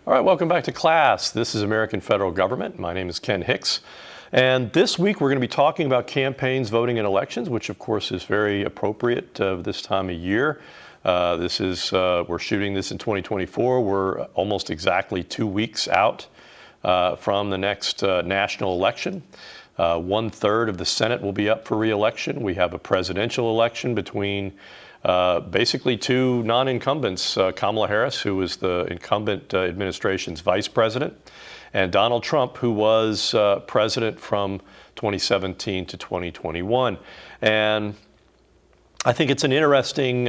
All right, welcome back to class. This is American Federal Government. My name is Ken Hicks. And this week we're going to be talking about campaigns, voting, and elections, which of course is very appropriate this time of year. We're shooting this in 2024. We're almost exactly 2 weeks out from the next national election. 1/3 of the Senate will be up for re-election. We have a presidential election between basically two non-incumbents, Kamala Harris, who is the incumbent administration's vice president, and Donald Trump, who was president from 2017 to 2021. And I think it's an interesting,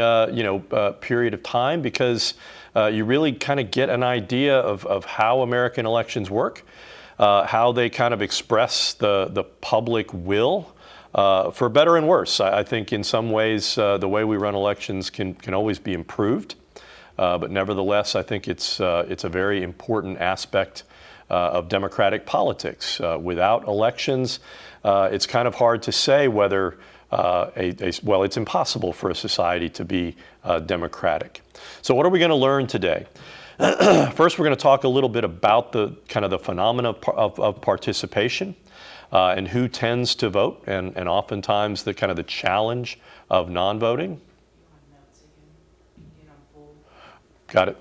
period of time because you really kind of get an idea of how American elections work, how they kind of express the public will. For better and worse. I think in some ways the way we run elections can always be improved, but nevertheless I think it's a very important aspect of democratic politics. Without elections, it's kind of hard to say whether it's impossible for a society to be democratic. So what are we going to learn today? First, we're going to talk a little bit about the kind of the phenomena of participation. And who tends to vote, and oftentimes the kind of the challenge of non-voting. Got it.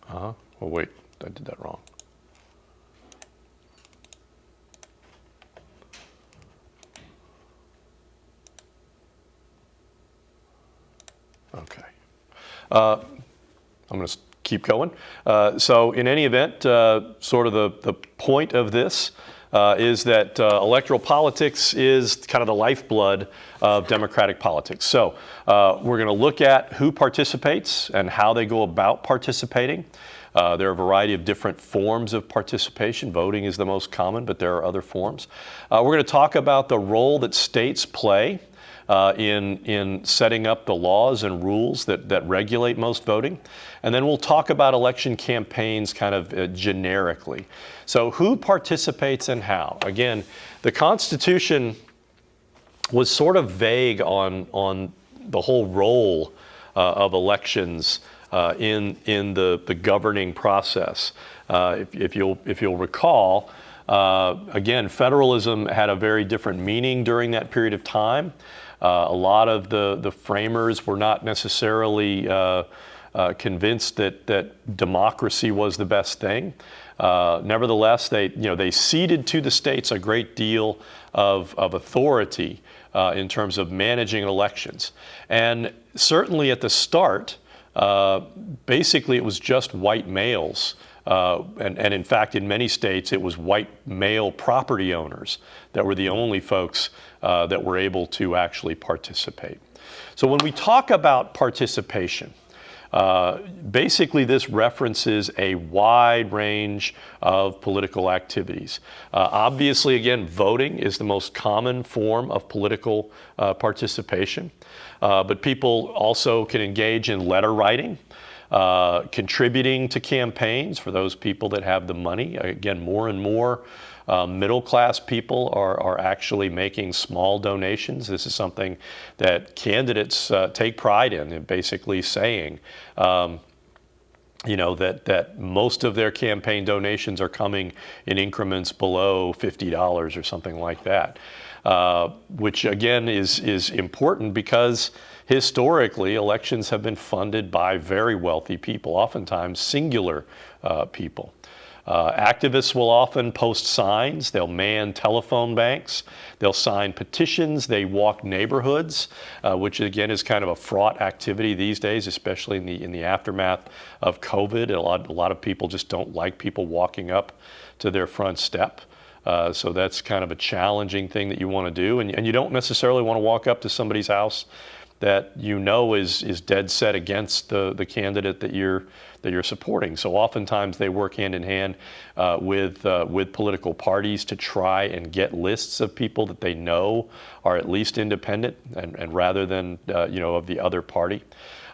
Oh wait, I did that wrong. Okay. I'm going to keep going. So in any event, sort of the point of this is that electoral politics is kind of the lifeblood of democratic politics. So we're going to look at who participates and how they go about participating. There are a variety of different forms of participation. Voting is the most common, but there are other forms. We're going to talk about the role that states play in setting up the laws and rules that regulate most voting. And then we'll talk about election campaigns kind of generically. So who participates and how? Again, the Constitution was sort of vague on the whole role of elections in the governing process. If you'll recall, again, federalism had a very different meaning during that period of time. A lot of the framers were not necessarily convinced that democracy was the best thing. Nevertheless, they ceded to the states a great deal of authority in terms of managing elections. And certainly at the start, basically it was just white males. And in fact, in many states, it was white male property owners that were the only folks that were able to actually participate. So when we talk about participation, basically this references a wide range of political activities. Obviously, again, voting is the most common form of political participation, but people also can engage in letter writing. Contributing to campaigns for those people that have the money. Again, more and more middle-class people are actually making small donations. This is something that candidates take pride in basically saying, that most of their campaign donations are coming in increments below $50 or something like that, which again is important because historically, elections have been funded by very wealthy people, oftentimes singular people. Activists will often post signs, they'll man telephone banks, they'll sign petitions, they walk neighborhoods, which again is kind of a fraught activity these days, especially in the aftermath of COVID. A lot of people just don't like people walking up to their front step. So that's kind of a challenging thing that you want to do. And you don't necessarily want to walk up to somebody's house that is dead set against the candidate that you're supporting. So oftentimes they work hand in hand with political parties to try and get lists of people that they know are at least independent and rather than of the other party.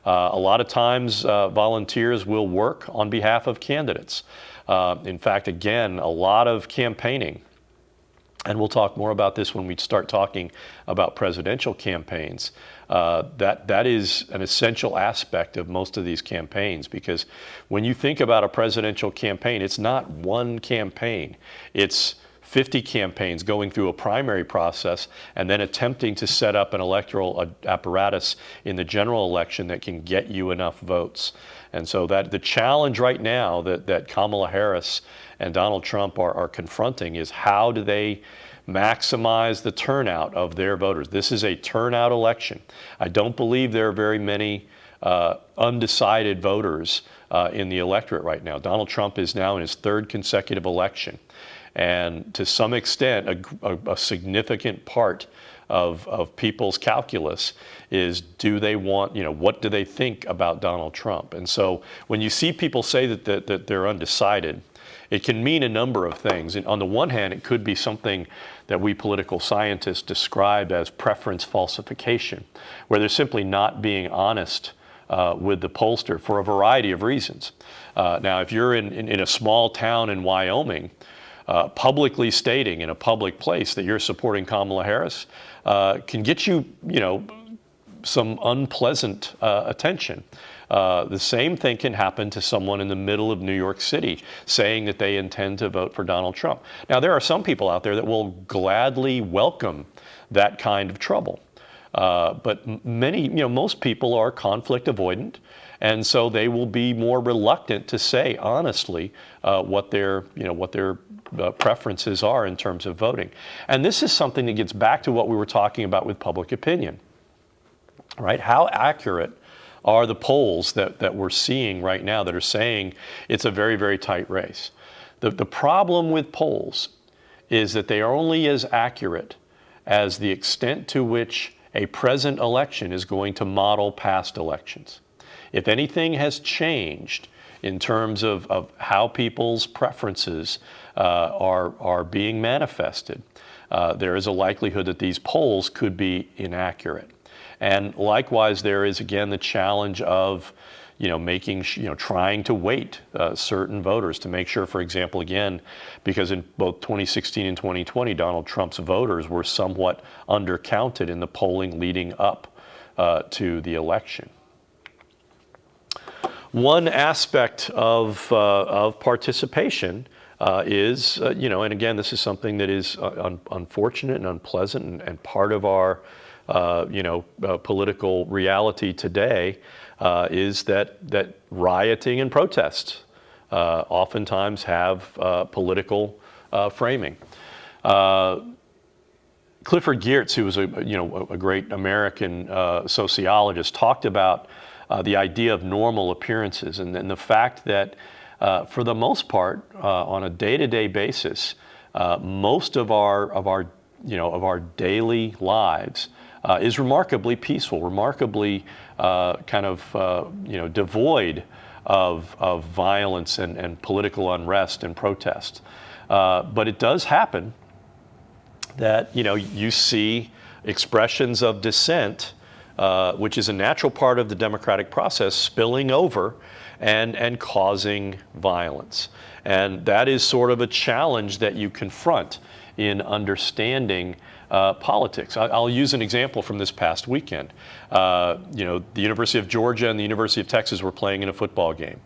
A lot of times volunteers will work on behalf of candidates. In fact, again, a lot of campaigning and we'll talk more about this when we start talking about presidential campaigns, that is an essential aspect of most of these campaigns, because when you think about a presidential campaign, it's not one campaign. It's 50 campaigns going through a primary process and then attempting to set up an electoral apparatus in the general election that can get you enough votes. And so that the challenge right now that Kamala Harris and Donald Trump are confronting is, how do they maximize the turnout of their voters? This is a turnout election. I don't believe there are very many undecided voters in the electorate right now. Donald Trump is now in his third consecutive election. And to some extent, a significant part of people's calculus is, do they want, what do they think about Donald Trump? And so when you see people say that they're undecided, it can mean a number of things. And on the one hand, it could be something that we political scientists describe as preference falsification, where they're simply not being honest with the pollster for a variety of reasons. Now, if you're in a small town in Wyoming, publicly stating in a public place that you're supporting Kamala Harris can get you, some unpleasant attention. The same thing can happen to someone in the middle of New York City saying that they intend to vote for Donald Trump. Now, there are some people out there that will gladly welcome that kind of trouble. But many, most people are conflict avoidant, and so they will be more reluctant to say honestly what their preferences are in terms of voting. And this is something that gets back to what we were talking about with public opinion, right? How accurate are the polls that we're seeing right now that are saying it's a very, very tight race? The problem with polls is that they are only as accurate as the extent to which a present election is going to model past elections. If anything has changed in terms of how people's preferences are being manifested, there is a likelihood that these polls could be inaccurate. And likewise, there is again the challenge of trying to weight certain voters to make sure, for example, again, because in both 2016 and 2020, Donald Trump's voters were somewhat undercounted in the polling leading up to the election. One aspect of participation is, and again, this is something that is unfortunate and unpleasant and part of our, political reality today, is that rioting and protests oftentimes have political framing. Clifford Geertz, who was a great American sociologist, talked about the idea of normal appearances and the fact that for the most part, on a day-to-day basis, most of our daily lives is remarkably peaceful, remarkably devoid of violence and political unrest and protest. But it does happen that you see expressions of dissent, which is a natural part of the democratic process, spilling over and causing violence. And that is sort of a challenge that you confront in understanding politics. I'll use an example from this past weekend. The University of Georgia and the University of Texas were playing in a football game.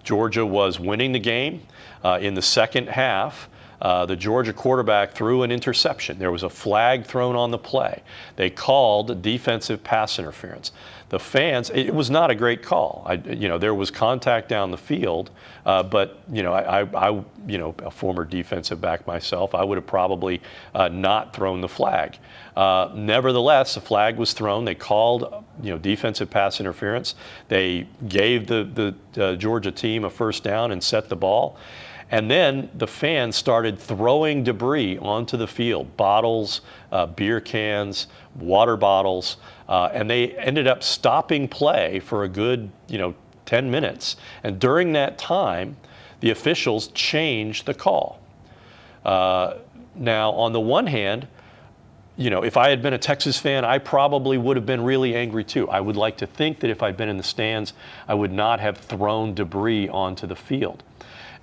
Georgia was winning the game. In the second half, the Georgia quarterback threw an interception. There was a flag thrown on the play. They called defensive pass interference. The fans, it was not a great call. There was contact down the field, but I a former defensive back myself, I would have probably not thrown the flag. Nevertheless, the flag was thrown. They called defensive pass interference. They gave the Georgia team a first down and set the ball. And then the fans started throwing debris onto the field, bottles, beer cans, water bottles, and they ended up stopping play for a good, 10 minutes. And during that time, the officials changed the call. Now, on the one hand, if I had been a Texas fan, I probably would have been really angry too. I would like to think that if I'd been in the stands, I would not have thrown debris onto the field.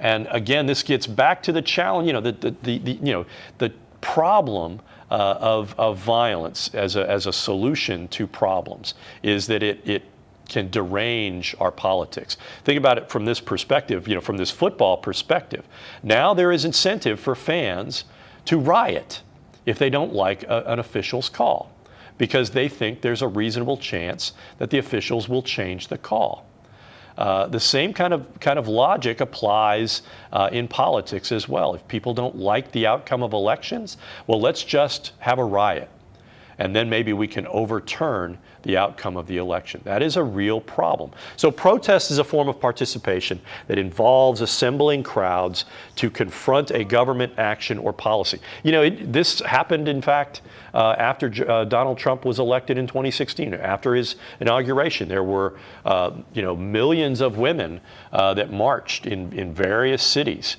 And again, this gets back to the challenge, the problem of violence as a solution to problems is that it can derange our politics. Think about it from this perspective, from this football perspective. Now there is incentive for fans to riot if they don't like an official's call, because they think there's a reasonable chance that the officials will change the call. The same kind of logic applies in politics as well. If people don't like the outcome of elections, well, let's just have a riot, and then maybe we can overturn the outcome of the election. That is a real problem. So protest is a form of participation that involves assembling crowds to confront a government action or policy. This happened, in fact, after Donald Trump was elected in 2016. After his inauguration, there were millions of women that marched in various cities,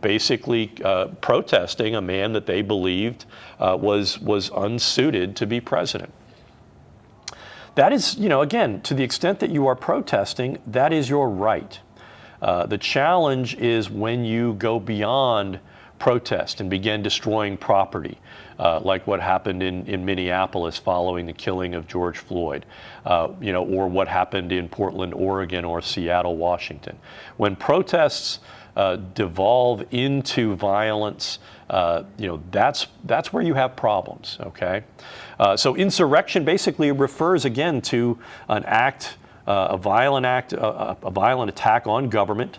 basically protesting a man that they believed was unsuited to be president. That is, again, to the extent that you are protesting, that is your right. The challenge is when you go beyond protest and begin destroying property, like what happened in Minneapolis following the killing of George Floyd, or what happened in Portland, Oregon, or Seattle, Washington. When protests devolve into violence, that's where you have problems, okay? So insurrection basically refers again to an act, a violent attack on government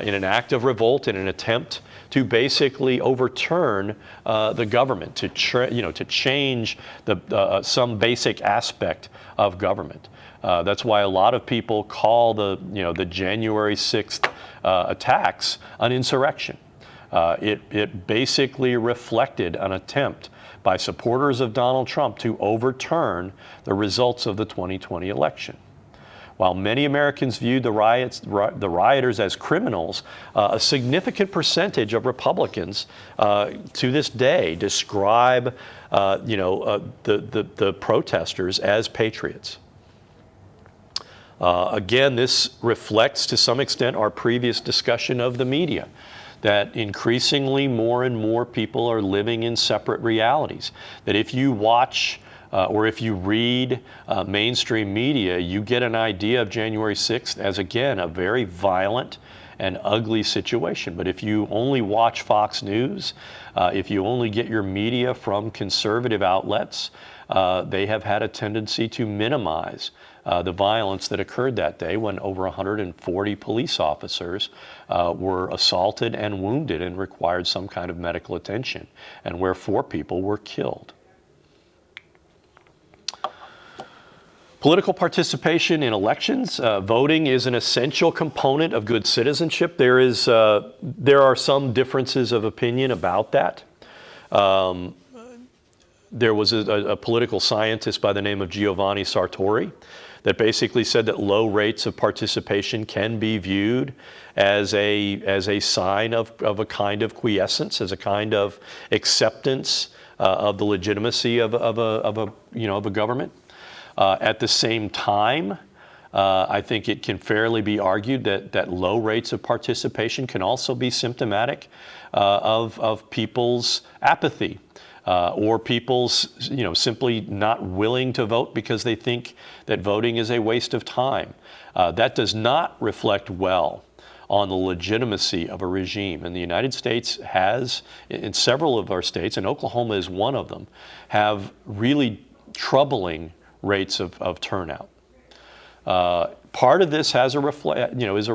in an act of revolt, in an attempt to basically overturn the government, to change some basic aspect of government. That's why a lot of people call the January 6th attacks an insurrection. It basically reflected an attempt by supporters of Donald Trump to overturn the results of the 2020 election. While many Americans viewed the rioters as criminals, a significant percentage of Republicans to this day describe the protesters as patriots. Again, this reflects to some extent our previous discussion of the media, that increasingly more and more people are living in separate realities. That if you watch or if you read mainstream media, you get an idea of January 6th as, again, a very violent and ugly situation. But if you only watch Fox News, if you only get your media from conservative outlets, they have had a tendency to minimize the violence that occurred that day when over 140 police officers were assaulted and wounded and required some kind of medical attention, and where 4 people were killed. Political participation in elections. Voting is an essential component of good citizenship. There are some differences of opinion about that. There was a political scientist by the name of Giovanni Sartori that basically said that low rates of participation can be viewed as a sign of a kind of quiescence, as a kind of acceptance of the legitimacy of a government. At the same time, I think it can fairly be argued that low rates of participation can also be symptomatic of people's apathy. Or people's, simply not willing to vote because they think that voting is a waste of time. That does not reflect well on the legitimacy of a regime. And the United States has, in several of our states, and Oklahoma is one of them, have really troubling rates of turnout. Part of this is a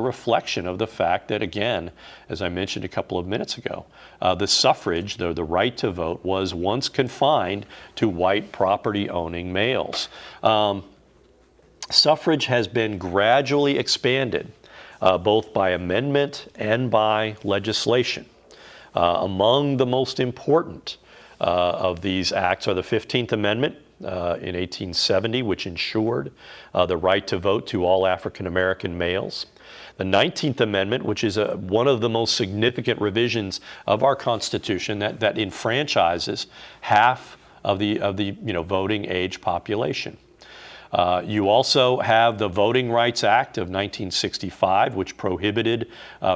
reflection of the fact that, again, as I mentioned a couple of minutes ago, the suffrage, the right to vote, was once confined to white property-owning males. Suffrage has been gradually expanded, both by amendment and by legislation. Among the most important of these acts are the 15th Amendment, in 1870, which ensured the right to vote to all African American males. The 19th Amendment, which is one of the most significant revisions of our Constitution that enfranchises half of the voting age population. You also have the Voting Rights Act of 1965, which prohibited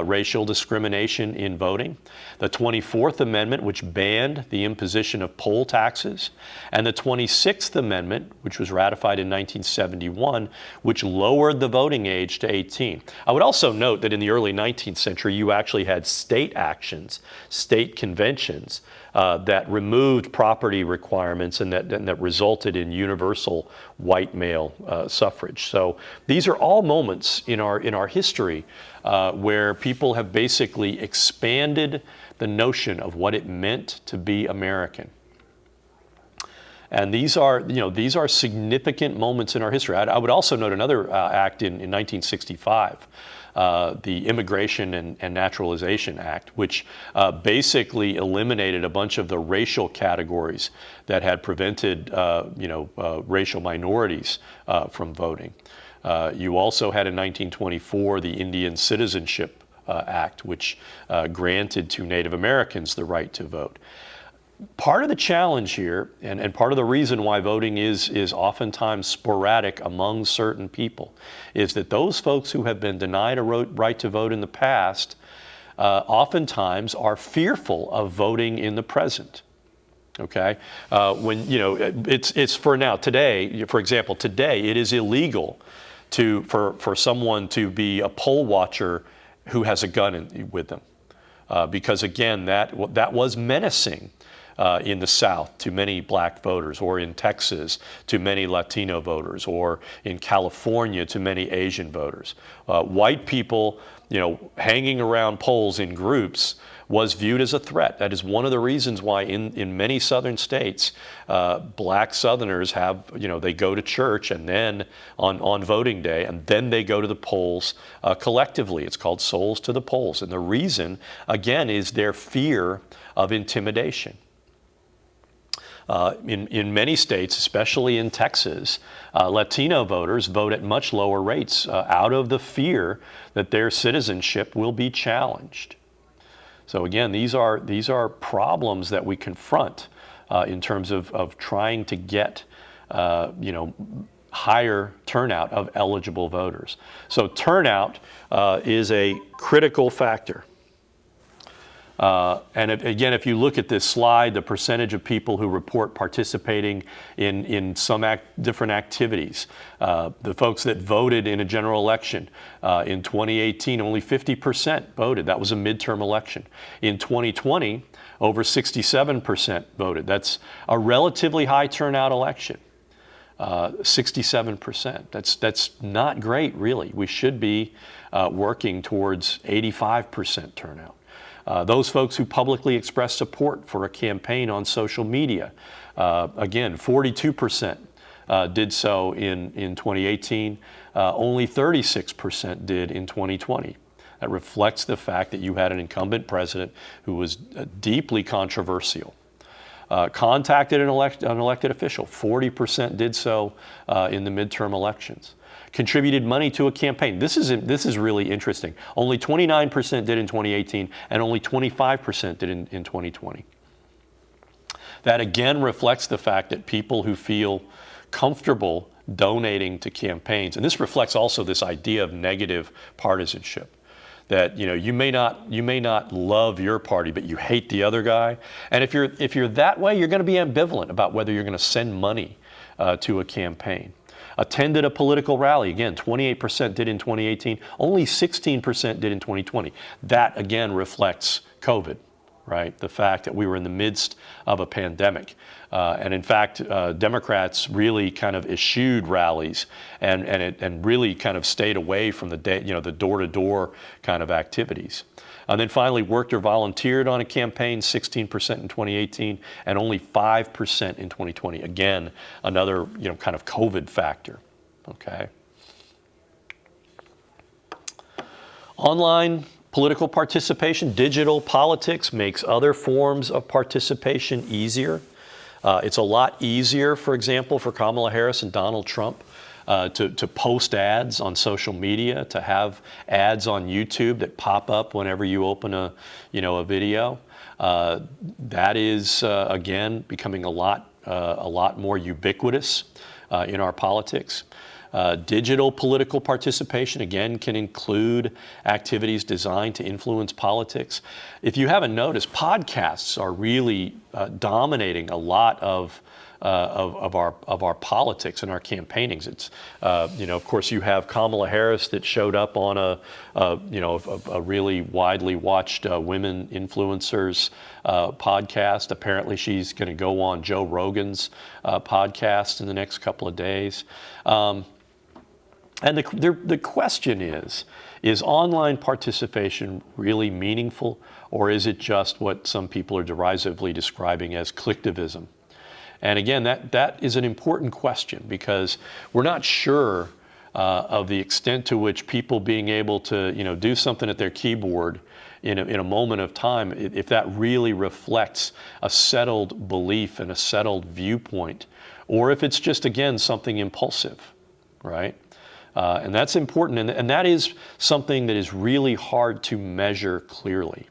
racial discrimination in voting. The 24th Amendment, which banned the imposition of poll taxes. And the 26th Amendment, which was ratified in 1971, which lowered the voting age to 18. I would also note that in the early 19th century, you actually had state actions, state conventions, that removed property requirements and that resulted in universal white male suffrage. So these are all moments in our history where people have basically expanded the notion of what it meant to be American. And these are significant moments in our history. I would also note another act in 1965. The Immigration and Naturalization Act, which basically eliminated a bunch of the racial categories that had prevented, racial minorities from voting. You also had in 1924 the Indian Citizenship Act, which granted to Native Americans the right to vote. Part of the challenge here, and part of the reason why voting is oftentimes sporadic among certain people, is that those folks who have been denied a right to vote in the past oftentimes are fearful of voting in the present. Okay, it's for now. Today, for example, today it is illegal for someone to be a poll watcher who has a gun with them, because again, that was menacing. In the South to many black voters, or in Texas to many Latino voters, or in California to many Asian voters. White people, hanging around polls in groups was viewed as a threat. That is one of the reasons why in many southern states, black Southerners have, they go to church and then on voting day, and then they go to the polls collectively. It's called Souls to the Polls. And the reason, again, is their fear of intimidation. In many states, especially in Texas, Latino voters vote at much lower rates out of the fear that their citizenship will be challenged. So again, these are problems that we confront in terms of trying to get higher turnout of eligible voters. So turnout is a critical factor. And again, if you look at this slide, the percentage of people who report participating in some different activities, the folks that voted in a general election in 2018, only 50% voted. That was a midterm election. In 2020, over 67% voted. That's a relatively high turnout election. 67%. That's not great, really. We should be working towards 85% turnout. Those folks who publicly express support for a campaign on social media, again, 42% did so in 2018, only 36% did in 2020. That reflects the fact that you had an incumbent president who was deeply controversial. Contacted an elected official, 40% did so in the midterm elections. Contributed money to a campaign. This is really interesting. Only 29% did in 2018, and only 25% did in 2020. That again reflects the fact that people who feel comfortable donating to campaigns, and this reflects also this idea of negative partisanship. That you may not love your party, but you hate the other guy. And if you're that way, you're going to be ambivalent about whether you're going to send money to a campaign. Attended a political rally. Again, 28% did in 2018. Only 16% did in 2020. That, again, reflects COVID, right? The fact that we were in the midst of a pandemic. And in fact, Democrats really kind of eschewed rallies and really kind of stayed away from the door-to-door kind of activities. And then finally, worked or volunteered on a campaign, 16% in 2018, and only 5% in 2020. Again, another kind of COVID factor. Okay. Online political participation, digital politics makes other forms of participation easier. It's a lot easier, for example, for Kamala Harris and Donald Trump to post ads on social media, to have ads on YouTube that pop up whenever you open a video. That is again becoming a lot more ubiquitous. in our politics. Digital political participation, again, can include activities designed to influence politics. If you haven't noticed, podcasts are really dominating a lot of our politics and our campaignings. It's of course you have Kamala Harris that showed up on a really widely watched women influencers podcast. Apparently she's going to go on Joe Rogan's podcast in the next couple of days. And the question is online participation really meaningful, or is it just what some people are derisively describing as clicktivism? And again, that is an important question, because we're not sure of the extent to which people being able to do something at their keyboard in a moment of time, if that really reflects a settled belief and a settled viewpoint, or if it's just, again, something impulsive, right? And that's important, and that is something that is really hard to measure clearly,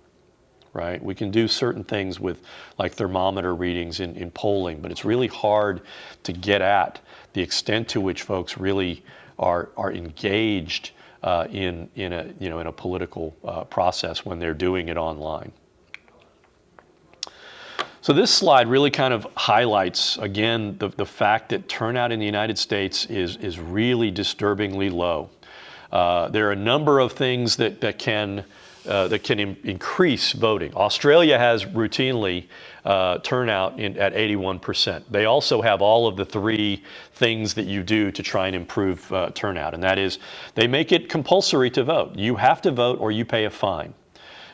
right? We can do certain things with like thermometer readings in polling, but it's really hard to get at the extent to which folks really are engaged in a political process when they're doing it online. So this slide really kind of highlights, again, the fact that turnout in the United States is really disturbingly low. There are a number of things that can increase voting. Australia has routinely turnout at 81%. They also have all of the three things that you do to try and improve turnout, and that is they make it compulsory to vote. You have to vote or you pay a fine.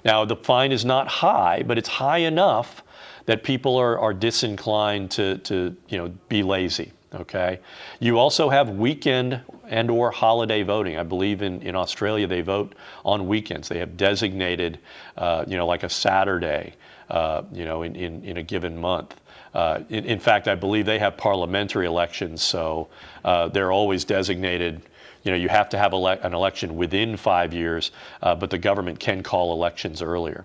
Now, the fine is not high, but it's high enough that people are disinclined to be lazy. Okay. You also have weekend and or holiday voting. I believe in Australia they vote on weekends. They have designated, like a Saturday, in a given month. In fact, I believe they have parliamentary elections, so they're always designated. You have to have an election within 5 years, but the government can call elections earlier.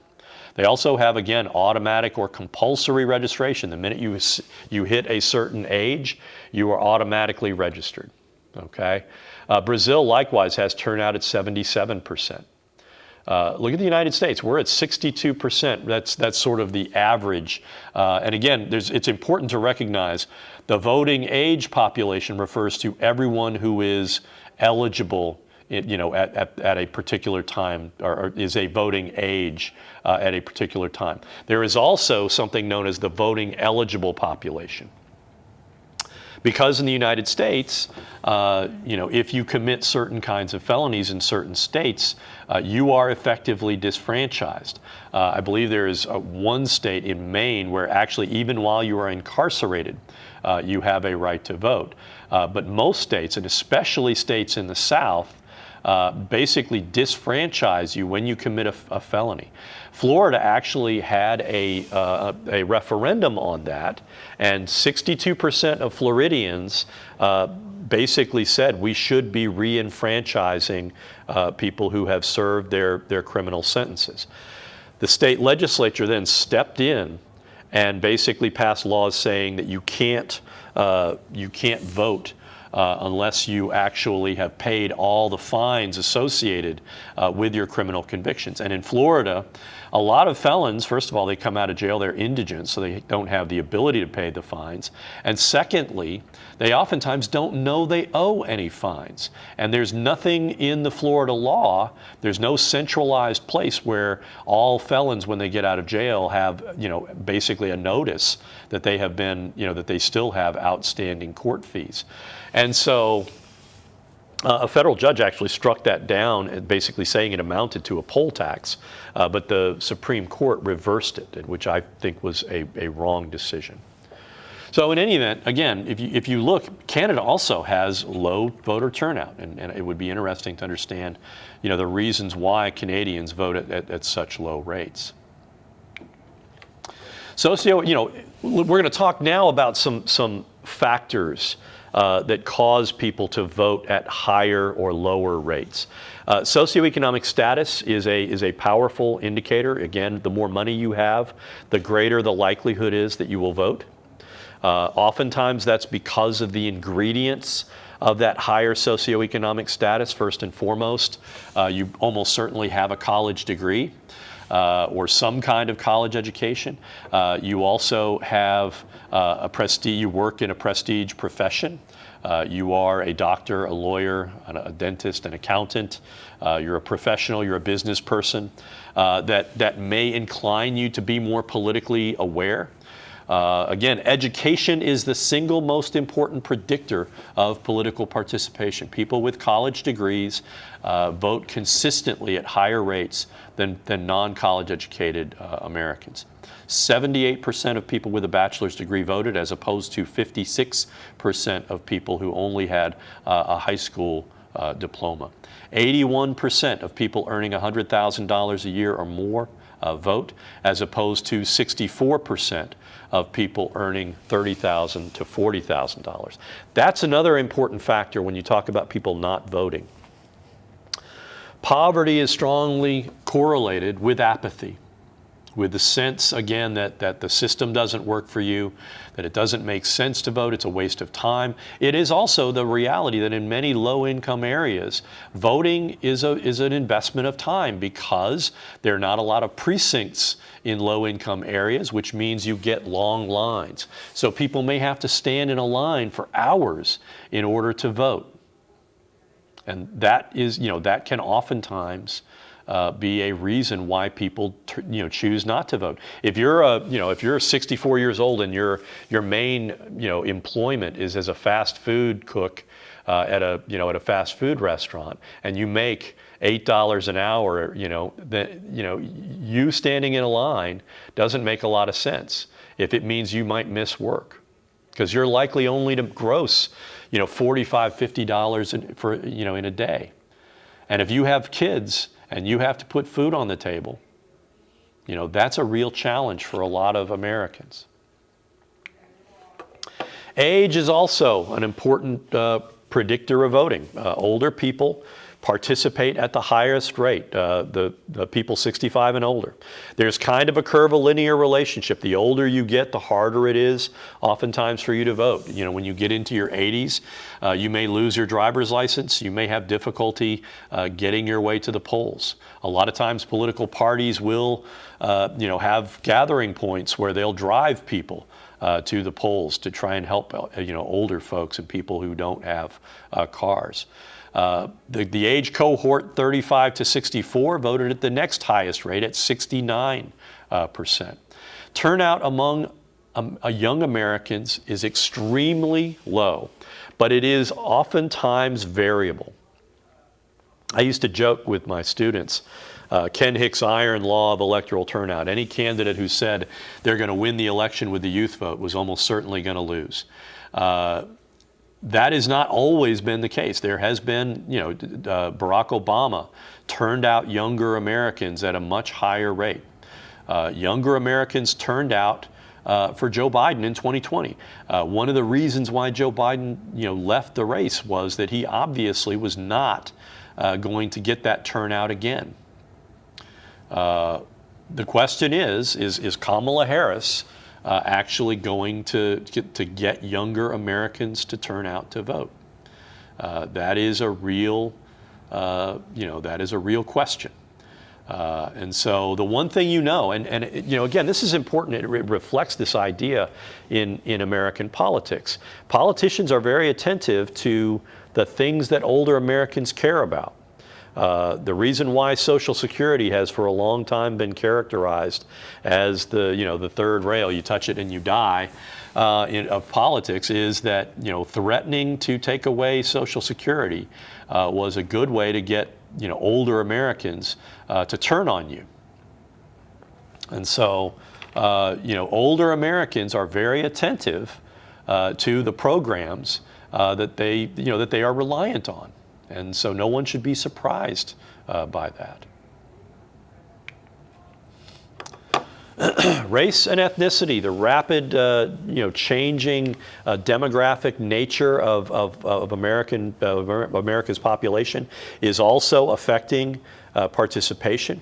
They also have, again, automatic or compulsory registration. The minute you hit a certain age, you are automatically registered. Okay. Brazil likewise has turnout at 77%. Look at the United States. We're at 62%. That's sort of the average. And again, it's important to recognize the voting age population refers to everyone who is eligible at a particular time, or is a voting age at a particular time. There is also something known as the voting eligible population. Because in the United States, if you commit certain kinds of felonies in certain states, you are effectively disfranchised. I believe there is one state in Maine where actually even while you are incarcerated, you have a right to vote. But most states, and especially states in the South, basically disfranchise you when you commit a felony. Florida actually had a referendum on that, and 62% of Floridians basically said we should be re-enfranchising people who have served their criminal sentences. The state legislature then stepped in and basically passed laws saying that you can't vote unless you actually have paid all the fines associated with your criminal convictions. And in Florida, a lot of felons, first of all, they come out of jail, they're indigent, so they don't have the ability to pay the fines. And secondly, they oftentimes don't know they owe any fines. And there's nothing in the Florida law, there's no centralized place where all felons, when they get out of jail, have, basically a notice that they have been, that they still have outstanding court fees. And so a federal judge actually struck that down, basically saying it amounted to a poll tax, but the Supreme Court reversed it, which I think was a wrong decision. So in any event, again, if you look, Canada also has low voter turnout, and it would be interesting to understand, the reasons why Canadians vote at such low rates. We're going to talk now about some factors that cause people to vote at higher or lower rates. Socioeconomic status is a powerful indicator. Again, the more money you have, the greater the likelihood is that you will vote. Oftentimes that's because of the ingredients of that higher socioeconomic status. First and foremost, you almost certainly have a college degree or some kind of college education. You also have you work in a prestige profession. You are a doctor, a lawyer, a dentist, an accountant. You're a professional, you're a business person that may incline you to be more politically aware. Again, education is the single most important predictor of political participation. People with college degrees vote consistently at higher rates than non-college educated Americans. 78% of people with a bachelor's degree voted, as opposed to 56% of people who only had a high school diploma. 81% of people earning $100,000 a year or more vote, as opposed to 64% of people earning $30,000 to $40,000. That's another important factor when you talk about people not voting. Poverty is strongly correlated with apathy, with the sense, again, that the system doesn't work for you, that it doesn't make sense to vote, it's a waste of time. It is also the reality that in many low-income areas, voting is an investment of time because there are not a lot of precincts in low-income areas, which means you get long lines. So people may have to stand in a line for hours in order to vote. And that is, that can oftentimes be a reason why people choose not to vote. If you're 64 years old and your main employment is as a fast food cook at a fast food restaurant, and you make $8 an hour, you standing in a line doesn't make a lot of sense if it means you might miss work, because you're likely only to gross $45, $50 in a day. And if you have kids and you have to put food on the table, that's a real challenge for a lot of Americans. Age is also an important predictor of voting. Older people participate at the highest rate, the people 65 and older. There's kind of a curvilinear relationship. The older you get, the harder it is oftentimes for you to vote. When you get into your 80s, you may lose your driver's license. You may have difficulty getting your way to the polls. A lot of times political parties will have gathering points where they'll drive people to the polls to try and help older folks and people who don't have cars. The age cohort 35 to 64 voted at the next highest rate at 69%. Turnout among young Americans is extremely low, but it is oftentimes variable. I used to joke with my students, Ken Hick's iron law of electoral turnout. Any candidate who said they're going to win the election with the youth vote was almost certainly going to lose. That has not always been the case. There has been, Barack Obama turned out younger Americans at a much higher rate. Younger Americans turned out for Joe Biden in 2020. One of the reasons why Joe Biden, left the race was that he obviously was not going to get that turnout again. The question is Kamala Harris actually going to get younger Americans to turn out to vote? That is a real, question. And so the one thing and again, this is important. It reflects this idea in American politics. Politicians are very attentive to the things that older Americans care about. The reason why Social Security has for a long time been characterized as the third rail, you touch it and you die, of politics, is that threatening to take away Social Security was a good way to get older Americans to turn on you. And so older Americans are very attentive to the programs that they are reliant on. And so no one should be surprised by that. Race and ethnicity, the rapid, changing demographic nature of America's population is also affecting participation.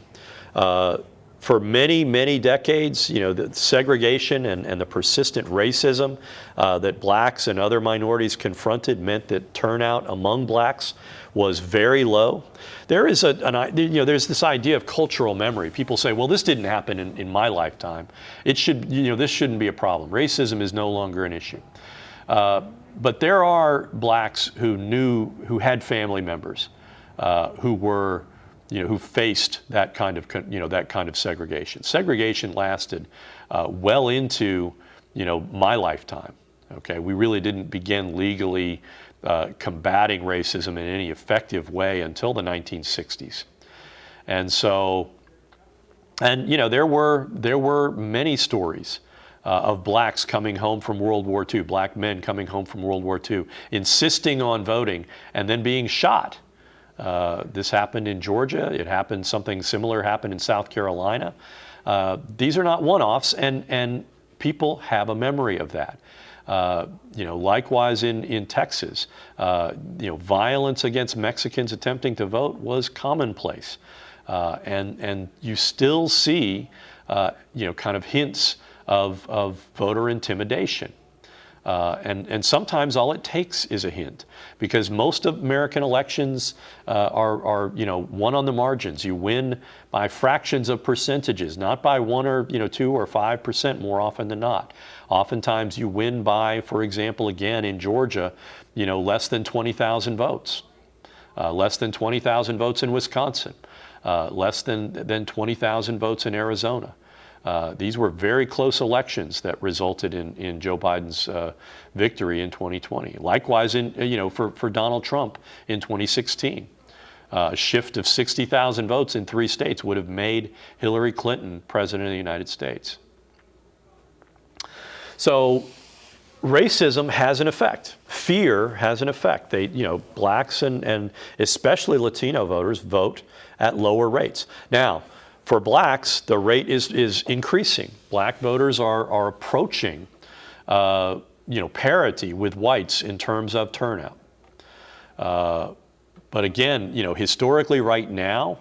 For many, many decades, the segregation and the persistent racism that blacks and other minorities confronted meant that turnout among blacks was very low. There is there's this idea of cultural memory. People say, well, this didn't happen in my lifetime. This shouldn't be a problem. Racism is no longer an issue. But there are blacks who had family members who faced that kind of segregation. Segregation lasted well into my lifetime. Okay, we really didn't begin legally combating racism in any effective way until the 1960s, and so, there were many stories of blacks coming home from World War II, black men coming home from World War II, insisting on voting and then being shot. This happened in Georgia. Something similar happened in South Carolina. These are not one-offs, and people have a memory of that. Likewise in Texas, violence against Mexicans attempting to vote was commonplace, and you still see, kind of hints of voter intimidation. And sometimes all it takes is a hint, because most of American elections are won on the margins. You win by fractions of percentages, not by 1 or 2 or 5% more often than not. Oftentimes you win by, for example, again in Georgia, less than 20,000 votes, less than 20,000 votes in Wisconsin, less than 20,000 votes in Arizona. These were very close elections that resulted in Joe Biden's victory in 2020. Likewise, for Donald Trump in 2016, a shift of 60,000 votes in 3 states would have made Hillary Clinton president of the United States. So, racism has an effect. Fear has an effect. Blacks and especially Latino voters vote at lower rates. Now, for blacks, the rate is increasing. Black voters are approaching, parity with whites in terms of turnout. But again, historically, right now,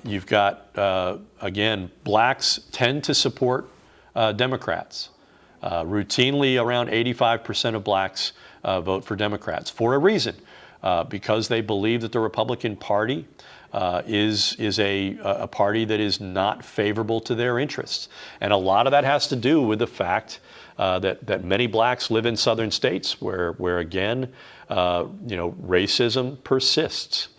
you've got again, blacks tend to support Democrats. Routinely, around 85% of blacks vote for Democrats for a reason, because they believe that the Republican Party is a party that is not favorable to their interests. And a lot of that has to do with the fact that many blacks live in southern states where again, racism persists.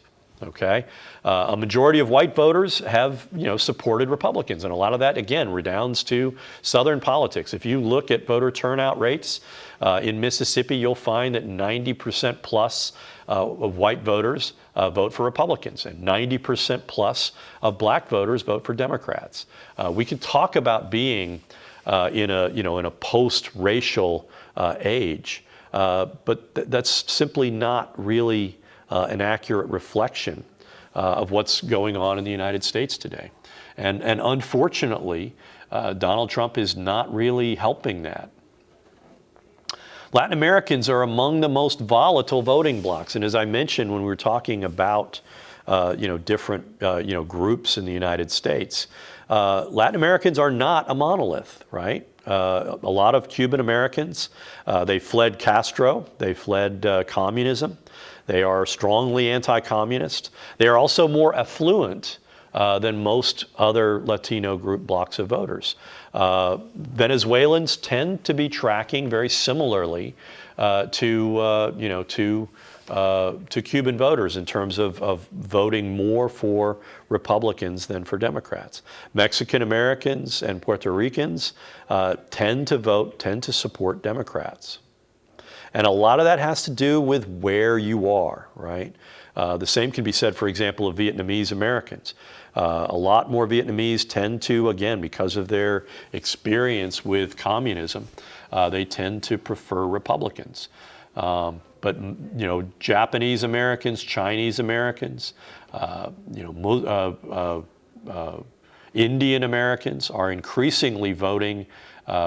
Okay, a majority of white voters have supported Republicans, and a lot of that again redounds to Southern politics. If you look at voter turnout rates in Mississippi, you'll find that 90% plus of white voters vote for Republicans, and 90% plus of black voters vote for Democrats. We can talk about being in a post-racial age, but that's simply not really an accurate reflection of what's going on in the United States today. And unfortunately, Donald Trump is not really helping that. Latin Americans are among the most volatile voting blocs. And as I mentioned when we were talking about different groups in the United States, Latin Americans are not a monolith, right? A lot of Cuban Americans, they fled Castro, they fled communism. They are strongly anti-communist. They are also more affluent than most other Latino group blocks of voters. Venezuelans tend to be tracking very similarly to Cuban voters in terms of voting more for Republicans than for Democrats. Mexican Americans and Puerto Ricans tend to support Democrats. And a lot of that has to do with where you are, right? The same can be said, for example, of Vietnamese Americans. A lot more Vietnamese tend to, again, because of their experience with communism, they tend to prefer Republicans. But Japanese Americans, Chinese Americans, Indian Americans are increasingly voting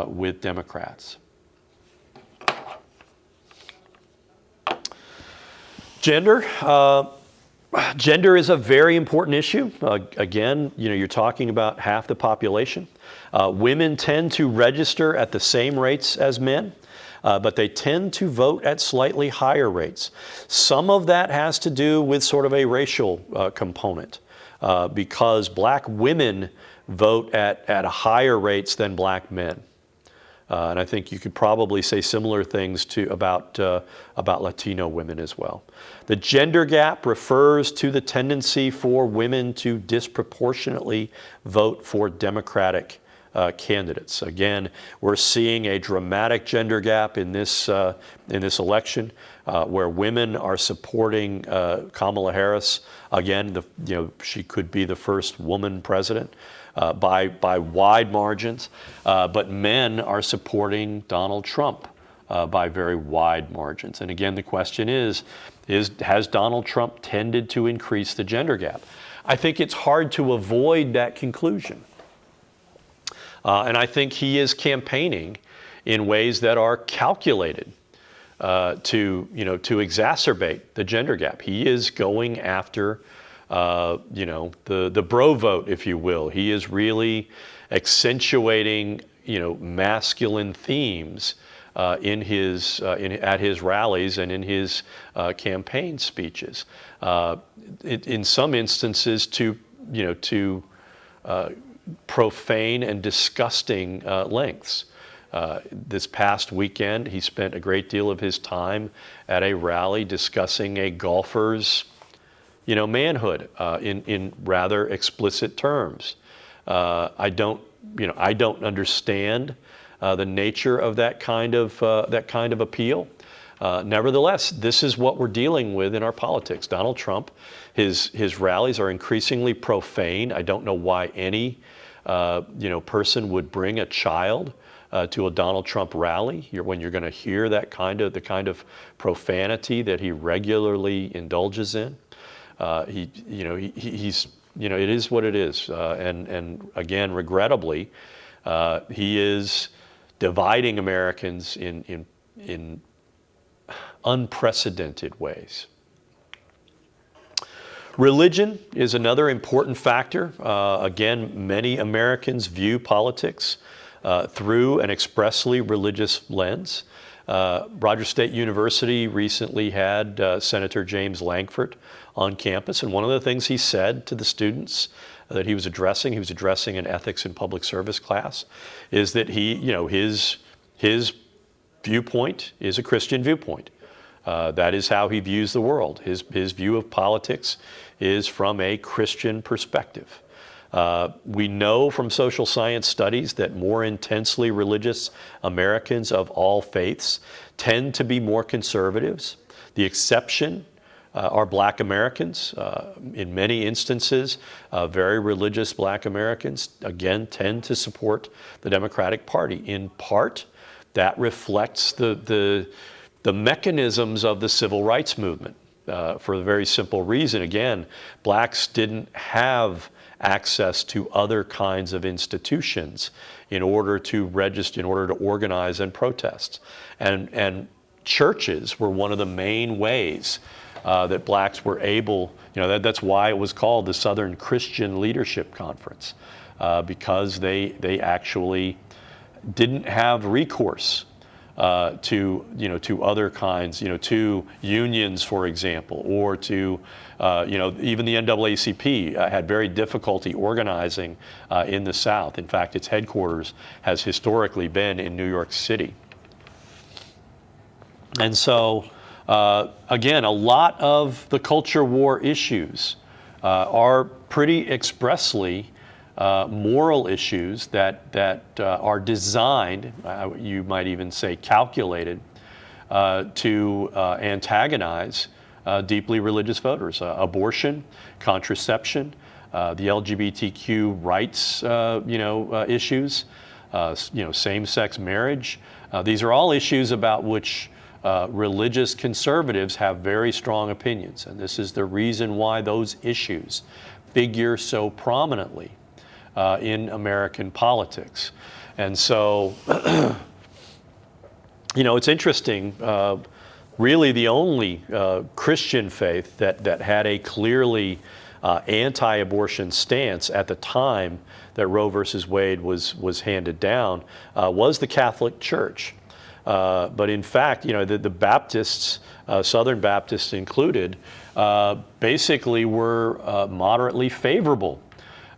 with Democrats. Gender, Gender is a very important issue. Again, you're talking about half the population. Women tend to register at the same rates as men, but they tend to vote at slightly higher rates. Some of that has to do with sort of a racial component, because black women vote at higher rates than black men. And I think you could probably say similar things about Latino women as well. The gender gap refers to the tendency for women to disproportionately vote for Democratic candidates. Again, we're seeing a dramatic gender gap in this election, where women are supporting Kamala Harris. Again, she could be the first woman president. By wide margins, but men are supporting Donald Trump by very wide margins. And again, the question is, has Donald Trump tended to increase the gender gap? I think it's hard to avoid that conclusion. And I think he is campaigning in ways that are calculated to exacerbate the gender gap. He is going after the bro vote, if you will. He is really accentuating, masculine themes at his rallies and in his campaign speeches. In some instances, to profane and disgusting lengths. This past weekend, he spent a great deal of his time at a rally discussing a golfer's manhood in rather explicit terms. I don't understand the nature of that kind of appeal. Nevertheless, this is what we're dealing with in our politics. Donald Trump, his rallies are increasingly profane. I don't know why any person would bring a child to a Donald Trump rally when you're going to hear the kind of profanity that he regularly indulges in. He's it is what it is, and again, regrettably, he is dividing Americans in unprecedented ways. Religion is another important factor. Again, many Americans view politics through an expressly religious lens. Rogers State University recently had Senator James Lankford on campus, and one of the things he said to the students that he was addressing an ethics and public service class, is that his viewpoint is a Christian viewpoint. That is how he views the world. His view of politics is from a Christian perspective. We know from social science studies that more intensely religious Americans of all faiths tend to be more conservatives. The exception are Black Americans. In many instances, very religious Black Americans, again, tend to support the Democratic Party. In part, that reflects the mechanisms of the civil rights movement. For the very simple reason, again, blacks didn't have access to other kinds of institutions in order to register, in order to organize and protest. And churches were one of the main ways that blacks were able, that's why it was called the Southern Christian Leadership Conference, because they actually didn't have recourse to other kinds, to unions, for example, or to, even the NAACP had very difficulty organizing in the South. In fact, its headquarters has historically been in New York City. And so, again, a lot of the culture war issues are pretty expressly moral issues that are designed, you might even say calculated, to antagonize deeply religious voters. Abortion, contraception, the LGBTQ rights, issues, same-sex marriage. These are all issues about which religious conservatives have very strong opinions, and this is the reason why those issues figure so prominently in American politics. And so, it's interesting. really the only Christian faith that had a clearly anti-abortion stance at the time that Roe versus Wade was handed down was the Catholic Church. But in fact, the Baptists, Southern Baptists included, basically were moderately favorable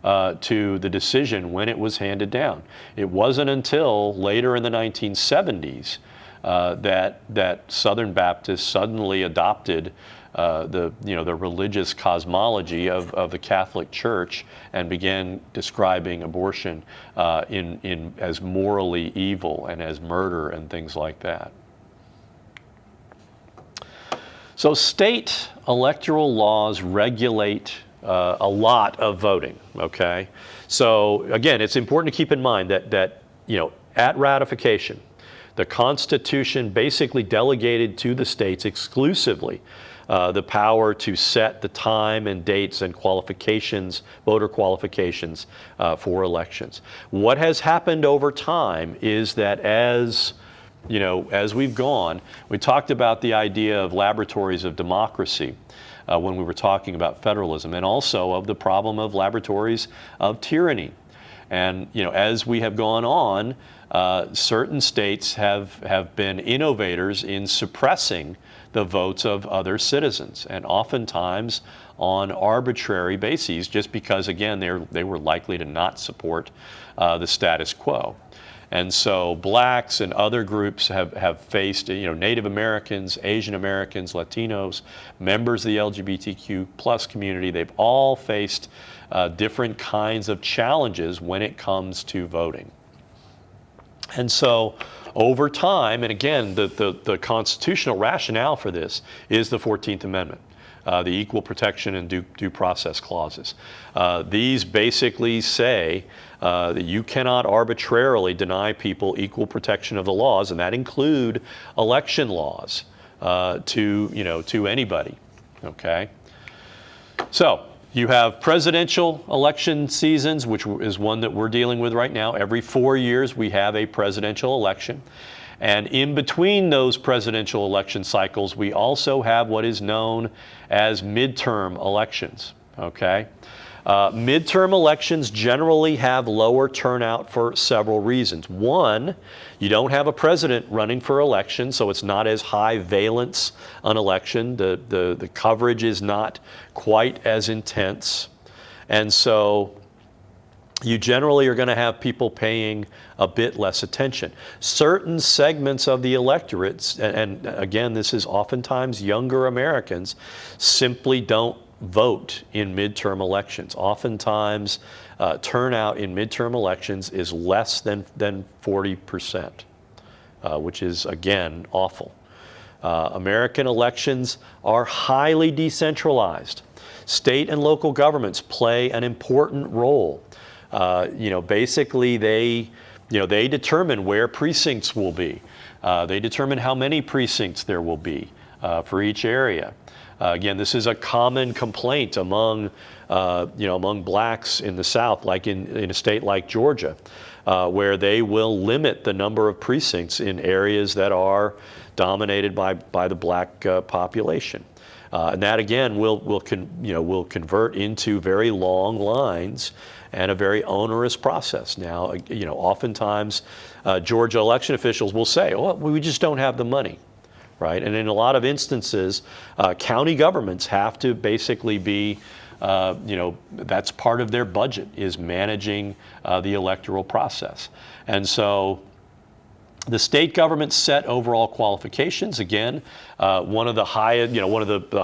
to the decision when it was handed down. It wasn't until later in the 1970s that Southern Baptists suddenly adopted the religious cosmology of the Catholic Church and began describing abortion as morally evil and as murder and things like that. So state electoral laws regulate a lot of voting, okay? So again, it's important to keep in mind that at ratification, the Constitution basically delegated to the states exclusively the power to set the time and dates and qualifications, voter qualifications for elections. What has happened over time is that as we've gone, we talked about the idea of laboratories of democracy when we were talking about federalism, and also of the problem of laboratories of tyranny. And as we have gone on, certain states have been innovators in suppressing the votes of other citizens, and oftentimes on arbitrary bases, just because, again, they were likely to not support the status quo. And so blacks and other groups have faced, Native Americans, Asian Americans, Latinos, members of the LGBTQ plus community, they've all faced different kinds of challenges when it comes to voting. And so over time, and again, the constitutional rationale for this is the 14th Amendment, the equal protection and due process clauses. These basically say that you cannot arbitrarily deny people equal protection of the laws, and that include election laws to anybody, okay? So you have presidential election seasons, which is one that we're dealing with right now. Every 4 years we have a presidential election. And in between those presidential election cycles, we also have what is known as midterm elections, okay? Midterm elections generally have lower turnout for several reasons. One, you don't have a president running for election, so it's not as high valence an election. The coverage is not quite as intense. And so you generally are going to have people paying a bit less attention. Certain segments of the electorates, and again, this is oftentimes younger Americans, simply don't vote in midterm elections. Oftentimes, turnout in midterm elections is less than 40%, which is, again, awful. American elections are highly decentralized. State and local governments play an important role. Basically, they determine where precincts will be. They determine how many precincts there will be for each area. Again, this is a common complaint among blacks in the South, like in a state like Georgia, where they will limit the number of precincts in areas that are dominated by the black population. And that, again, will convert into very long lines and a very onerous process. Now, oftentimes Georgia election officials will say, "Oh, we just don't have the money." Right? And in a lot of instances, county governments have to basically be, that's part of their budget, is managing the electoral process. And so the state governments set overall qualifications. Again, one of the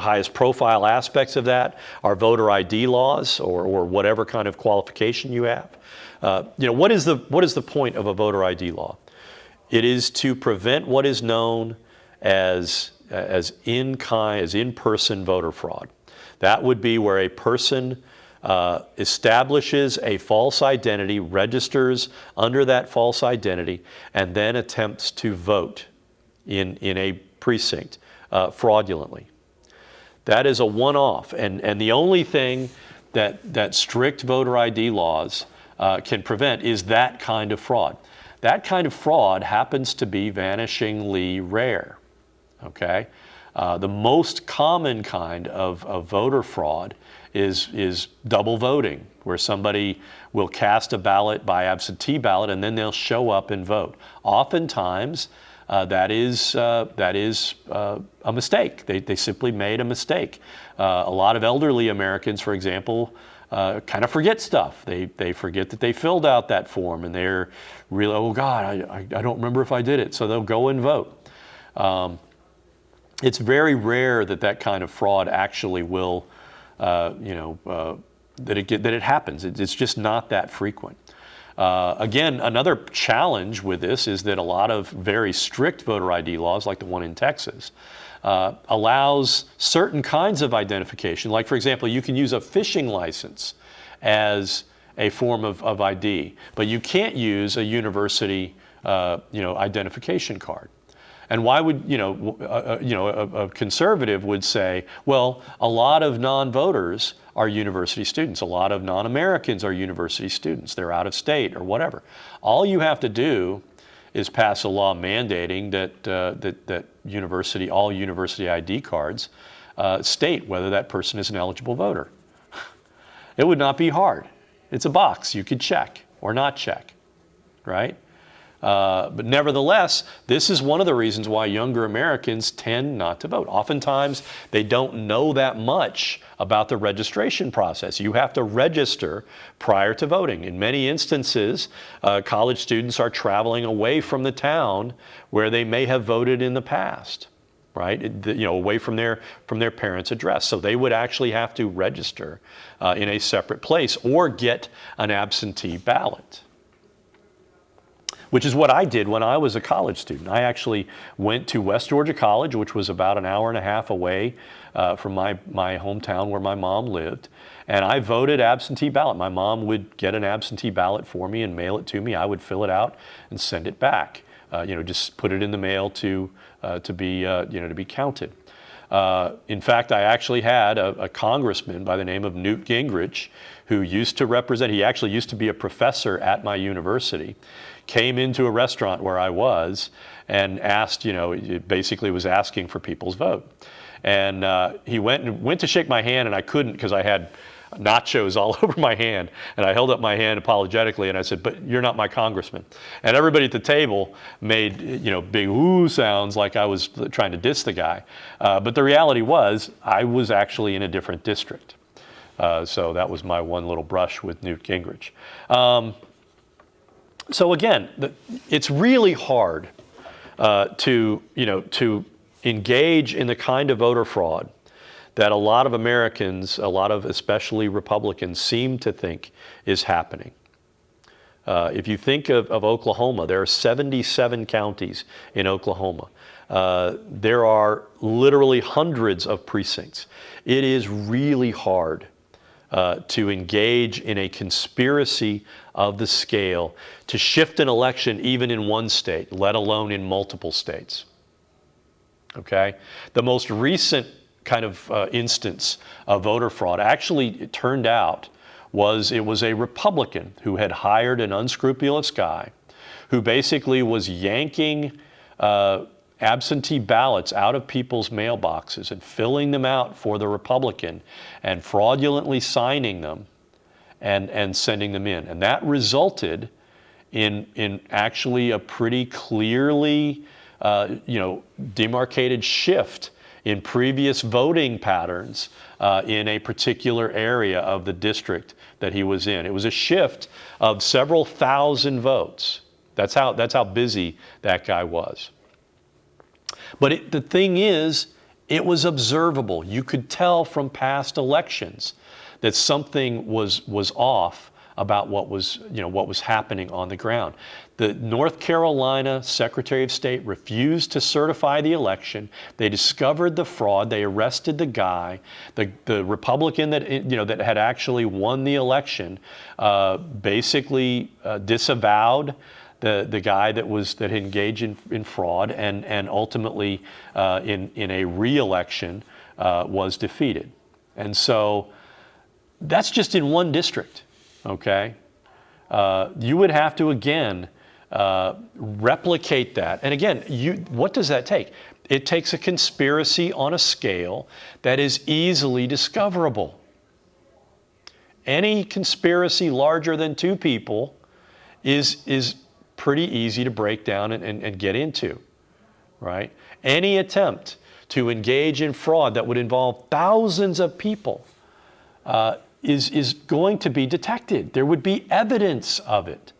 highest profile aspects of that are voter ID laws, or whatever kind of qualification you have. What is the point of a voter ID law? It is to prevent what is known as in-person voter fraud. That would be where a person establishes a false identity, registers under that false identity, and then attempts to vote in a precinct fraudulently. That is a one-off, and the only thing that strict voter ID laws can prevent is that kind of fraud. That kind of fraud happens to be vanishingly rare. Okay, The most common kind of voter fraud is double voting, where somebody will cast a ballot by absentee ballot and then they'll show up and vote. Oftentimes, that is a mistake. They simply made a mistake. A lot of elderly Americans, for example, kind of forget stuff. They forget that they filled out that form, and they're really, oh God, I don't remember if I did it. So they'll go and vote. It's very rare that kind of fraud actually will, that it happens. It's just not that frequent. Again, another challenge with this is that a lot of very strict voter ID laws, like the one in Texas, allows certain kinds of identification. Like, for example, you can use a fishing license as a form of ID, but you can't use a university, identification card. And why would, a conservative would say, well, a lot of non-voters are university students. A lot of non-Americans are university students. They're out of state or whatever. All you have to do is pass a law mandating that all university ID cards state whether that person is an eligible voter. It would not be hard. It's a box you could check or not check, right? But nevertheless, this is one of the reasons why younger Americans tend not to vote. Oftentimes, they don't know that much about the registration process. You have to register prior to voting. In many instances, college students are traveling away from the town where they may have voted in the past, right? Away from their parents' address. So they would actually have to register in a separate place or get an absentee ballot, which is what I did when I was a college student. I actually went to West Georgia College, which was about an hour and a half away from my hometown where my mom lived, and I voted absentee ballot. My mom would get an absentee ballot for me and mail it to me. I would fill it out and send it back. Just put it in the mail to be counted. In fact, I actually had a congressman by the name of Newt Gingrich, who used to represent, he actually used to be a professor at my university, came into a restaurant where I was and asked, basically was asking for people's vote. And he went to shake my hand, and I couldn't because I had nachos all over my hand. And I held up my hand apologetically, and I said, "But you're not my congressman." And everybody at the table made, big ooh sounds like I was trying to diss the guy. But the reality was I was actually in a different district. So that was my one little brush with Newt Gingrich. So again, it's really hard to engage in the kind of voter fraud that a lot of Americans, a lot of especially Republicans, seem to think is happening. If you think of Oklahoma, there are 77 counties in Oklahoma. There are literally hundreds of precincts. It is really hard to engage in a conspiracy of the scale to shift an election even in one state, let alone in multiple states. Okay? The most recent kind of instance of voter fraud actually, it turned out, was a Republican who had hired an unscrupulous guy who basically was yanking absentee ballots out of people's mailboxes and filling them out for the Republican and fraudulently signing them and sending them in. And that resulted in actually a pretty clearly demarcated shift in previous voting patterns in a particular area of the district that he was in. It was a shift of several thousand votes. That's how busy that guy was. But the thing is, it was observable. You could tell from past elections that something was off about what was happening on the ground. The North Carolina Secretary of State refused to certify the election. They discovered the fraud. They arrested the guy. The Republican that had actually won the election basically disavowed the guy that had engaged in fraud, and ultimately in a re-election was defeated. And so that's just in one district. Okay, you would have to again replicate that, and again, what does that take? It takes a conspiracy on a scale that is easily discoverable. Any conspiracy larger than 2 people is pretty easy to break down and get into, right? Any attempt to engage in fraud that would involve thousands of people is going to be detected. There would be evidence of it.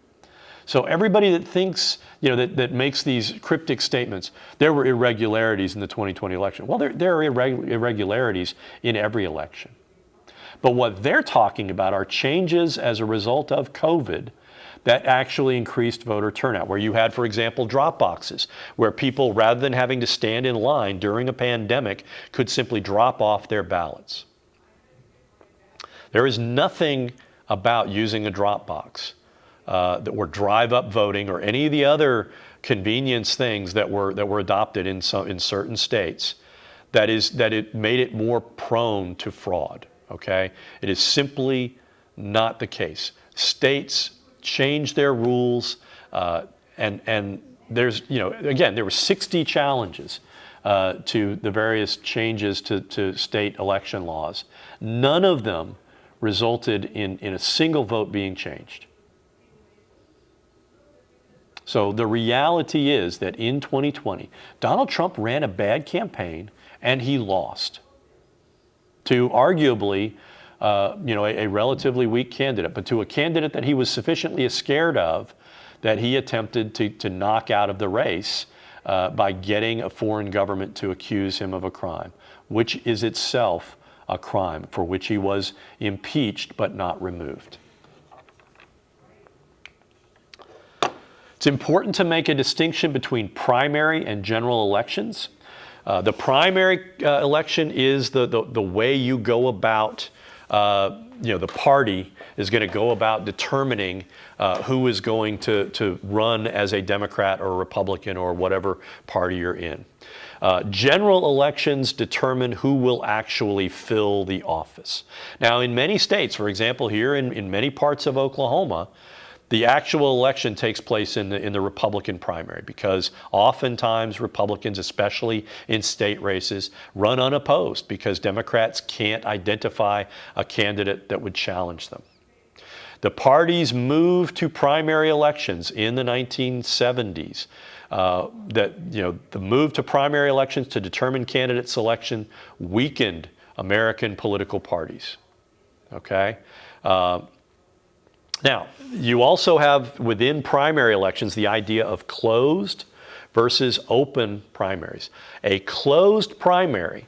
So everybody that thinks, that makes these cryptic statements, there were irregularities in the 2020 election. Well, there are irregularities in every election. But what they're talking about are changes as a result of COVID that actually increased voter turnout, where you had, for example, drop boxes, where people, rather than having to stand in line during a pandemic, could simply drop off their ballots. There is nothing about using a drop box or drive-up voting or any of the other convenience things that were adopted in certain states that it made it more prone to fraud. Okay, it is simply not the case. States change their rules, and there's again there were 60 challenges to the various changes to state election laws. None of them resulted in a single vote being changed. So the reality is that in 2020, Donald Trump ran a bad campaign and he lost to arguably a relatively weak candidate, but to a candidate that he was sufficiently scared of that he attempted to knock out of the race by getting a foreign government to accuse him of a crime, which is itself a crime for which he was impeached but not removed. It's important to make a distinction between primary and general elections. The primary election is the way you go about, the party is going to go about determining who is going to run as a Democrat or a Republican or whatever party you're in. General elections determine who will actually fill the office. Now, in many states, for example, here in many parts of Oklahoma, the actual election takes place in the Republican primary because oftentimes Republicans, especially in state races, run unopposed because Democrats can't identify a candidate that would challenge them. The parties moved to primary elections in the 1970s. The move to primary elections to determine candidate selection weakened American political parties. Okay? Now, you also have within primary elections the idea of closed versus open primaries. A closed primary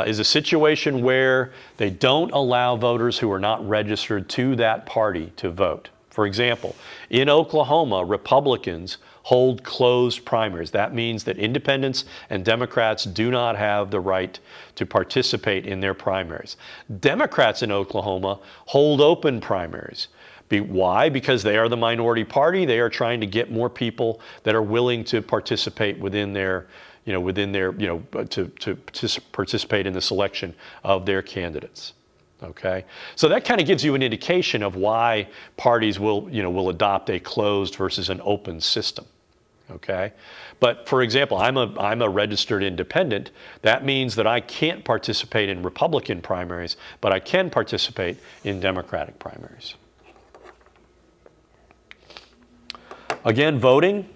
is a situation where they don't allow voters who are not registered to that party to vote. For example, in Oklahoma, Republicans hold closed primaries. That means that independents and Democrats do not have the right to participate in their primaries. Democrats in Oklahoma hold open primaries. Why? Because they are the minority party. They are trying to get more people that are willing to participate to participate in the selection of their candidates. Okay, so that kind of gives you an indication of why parties will adopt a closed versus an open system. Okay, but for example, I'm a registered independent. That means that I can't participate in Republican primaries, but I can participate in Democratic primaries. Again, voting.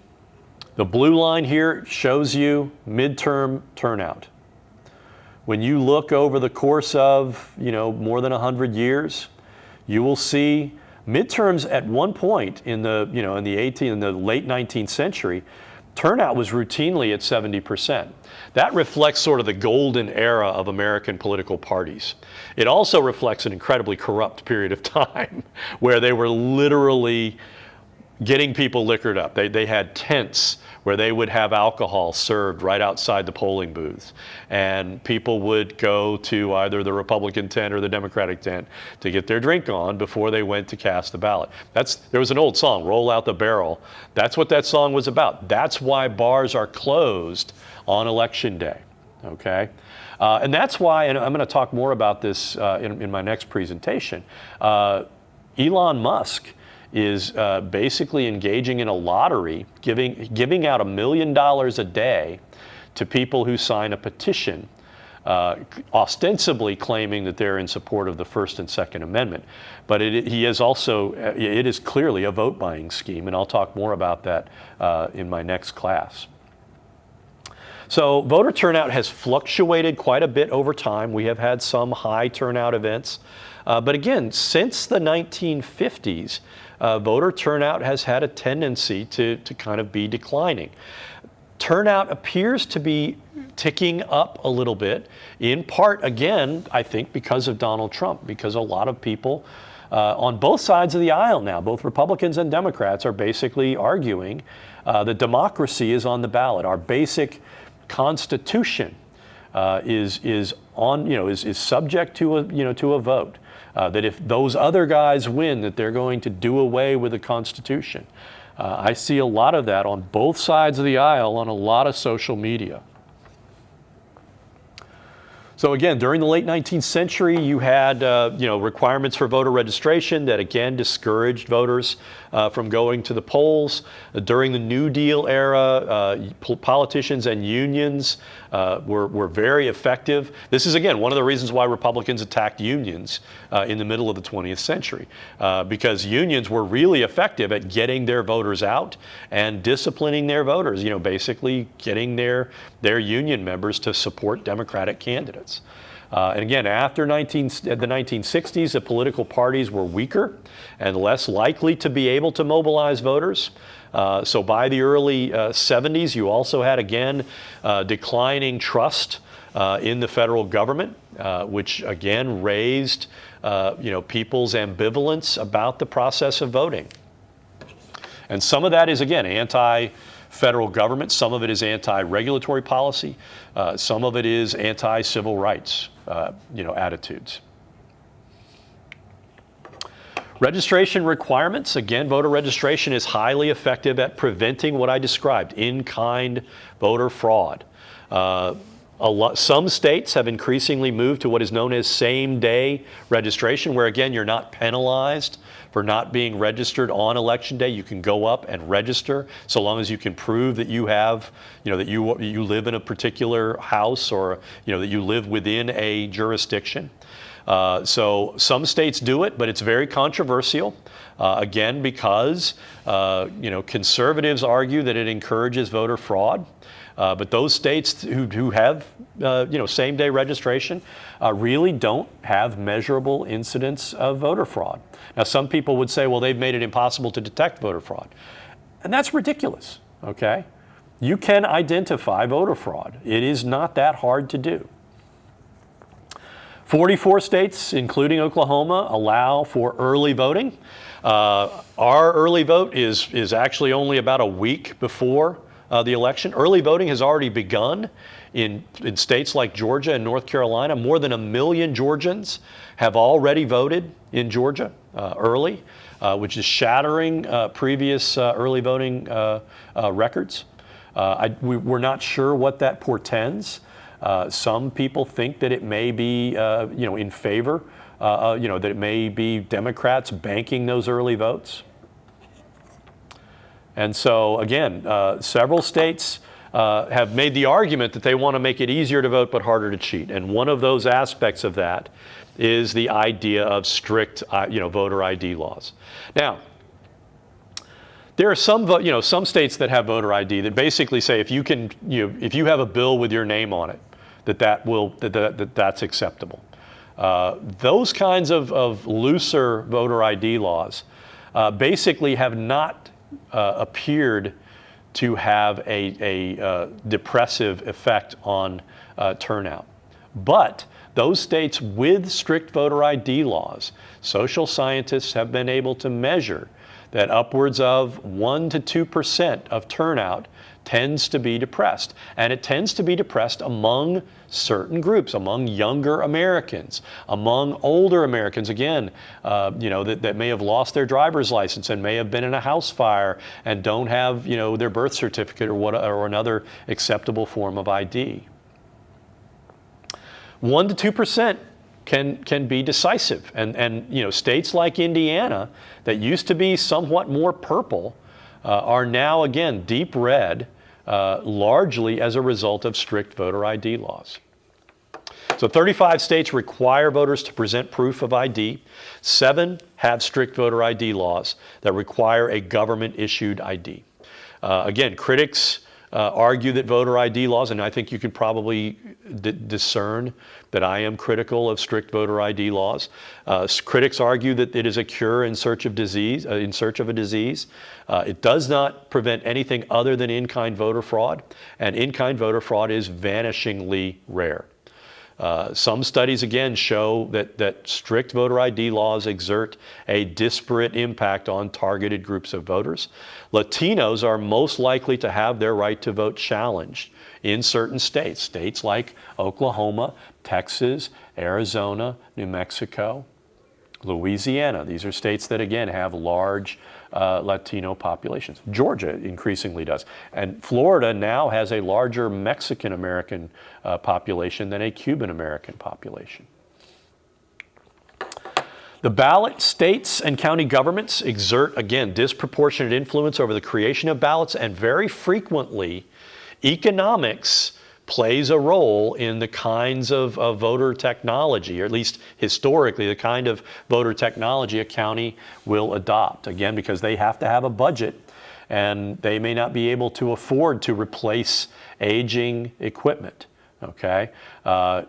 The blue line here shows you midterm turnout. When you look over the course of, more than 100 years, you will see midterms at one point in the late 19th century, turnout was routinely at 70%. That reflects sort of the golden era of American political parties. It also reflects an incredibly corrupt period of time where they were literally getting people liquored up. They had tents where they would have alcohol served right outside the polling booths. And people would go to either the Republican tent or the Democratic tent to get their drink on before they went to cast the ballot. There was an old song, Roll Out the Barrel. That's what that song was about. That's why bars are closed on Election Day, okay? And that's why, and I'm going to talk more about this in my next presentation, Elon Musk is basically engaging in a lottery, giving out $1 million a day to people who sign a petition ostensibly claiming that they're in support of the First and Second Amendment. But it is clearly a vote buying scheme, and I'll talk more about that in my next class. So voter turnout has fluctuated quite a bit over time. We have had some high turnout events. But again, since the 1950s, voter turnout has had a tendency to kind of be declining. Turnout appears to be ticking up a little bit, in part, again, I think because of Donald Trump, because a lot of people on both sides of the aisle now, both Republicans and Democrats, are basically arguing that democracy is on the ballot. Our basic Constitution is subject to a vote. That if those other guys win, that they're going to do away with the Constitution. I see a lot of that on both sides of the aisle on a lot of social media. So again, during the late 19th century, you had requirements for voter registration that again discouraged voters from going to the polls. During the New Deal era, politicians and unions were very effective. This is again one of the reasons why Republicans attacked unions in the middle of the 20th century, because unions were really effective at getting their voters out and disciplining their voters. Basically getting their union members to support Democratic candidates. And again, after the 1960s, the political parties were weaker and less likely to be able to mobilize voters. So by the early 70s, you also had, again, declining trust in the federal government, which again raised people's ambivalence about the process of voting. And some of that is, again, anti-federal government. Some of it is anti-regulatory policy. Some of it is anti-civil rights, attitudes. Registration requirements. Again, voter registration is highly effective at preventing what I described, in-kind voter fraud. Some states have increasingly moved to what is known as same-day registration, where again, you're not penalized for not being registered on election day. You can go up and register so long as you can prove that you have, that you live in a particular house, or that you live within a jurisdiction. So some states do it, but it's very controversial. Again, because conservatives argue that it encourages voter fraud. But those states who have same-day registration really don't have measurable incidents of voter fraud. Now, some people would say, well, they've made it impossible to detect voter fraud. And that's ridiculous, okay? You can identify voter fraud. It is not that hard to do. 44 states, including Oklahoma, allow for early voting. Our early vote is actually only about a week before the election. Early voting has already begun in states like Georgia and North Carolina. More than 1 million Georgians have already voted in Georgia early, which is shattering previous early voting records. We're not sure what that portends. Some people think that it may be, in favor, that it may be Democrats banking those early votes. And so, again, several states have made the argument that they want to make it easier to vote but harder to cheat. And one of those aspects of that is the idea of strict, voter ID laws. Now, there are some states that have voter ID that basically say if you have a bill with your name on it, that's acceptable. Those kinds of looser voter ID laws basically have not appeared to have a depressive effect on turnout. But those states with strict voter ID laws, social scientists have been able to measure that upwards of 1 to 2% of turnout tends to be depressed. And it tends to be depressed among certain groups, among younger Americans, among older Americans, again, that may have lost their driver's license and may have been in a house fire and don't have, their birth certificate or another acceptable form of ID. 1 to 2% can be decisive. And states like Indiana that used to be somewhat more purple are now, again, deep red largely as a result of strict voter ID laws. So 35 states require voters to present proof of ID. 7 have strict voter ID laws that require a government-issued ID. Again, critics argue that voter ID laws, and I think you can probably discern that I am critical of strict voter ID laws. Critics argue that it is a cure in search of disease. It does not prevent anything other than in-kind voter fraud, and in-kind voter fraud is vanishingly rare. Some studies, again, show that strict voter ID laws exert a disparate impact on targeted groups of voters. Latinos are most likely to have their right to vote challenged in certain states, states like Oklahoma, Texas, Arizona, New Mexico, Louisiana. These are states that, again, have large Latino populations. Georgia increasingly does. And Florida now has a larger Mexican-American population than a Cuban-American population. The ballot states and county governments exert, again, disproportionate influence over the creation of ballots, and very frequently economics plays a role in the kinds of voter technology, or at least historically, the kind of voter technology a county will adopt. Again, because they have to have a budget, and they may not be able to afford to replace aging equipment. Okay,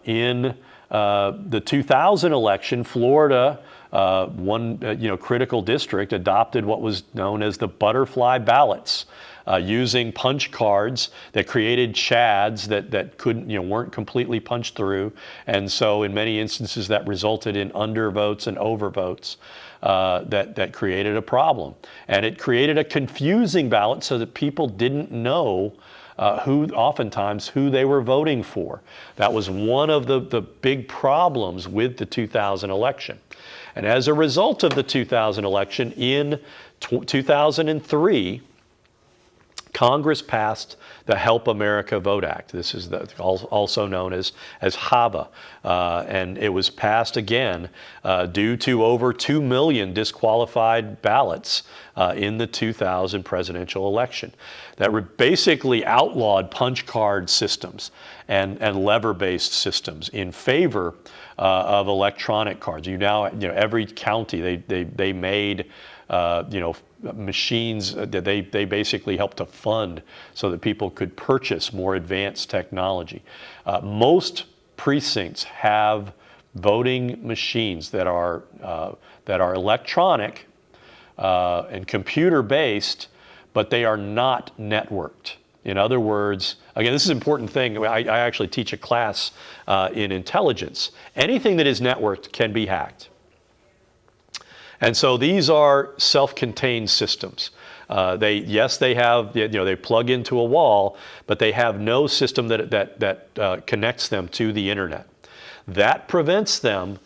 in the 2000 election, Florida, one critical district, adopted what was known as the butterfly ballots. Using punch cards that created chads that couldn't, weren't completely punched through, and so in many instances that resulted in undervotes and overvotes that created a problem, and it created a confusing ballot so that people didn't know oftentimes who they were voting for. That was one of the big problems with the 2000 election, and as a result of the 2000 election, in 2003. Congress passed the Help America Vote Act. This is also known as HAVA, and it was passed again due to over 2 million disqualified ballots in the 2000 presidential election that basically outlawed punch card systems and lever-based systems in favor of electronic cards. Every county they made machines that they basically helped to fund so that people could purchase more advanced technology. Most precincts have voting machines that are electronic and computer-based, but they are not networked. In other words, again, this is an important thing. I actually teach a class in intelligence. Anything that is networked can be hacked. And so these are self-contained systems. They plug into a wall, but they have no system that connects them to the internet. That prevents them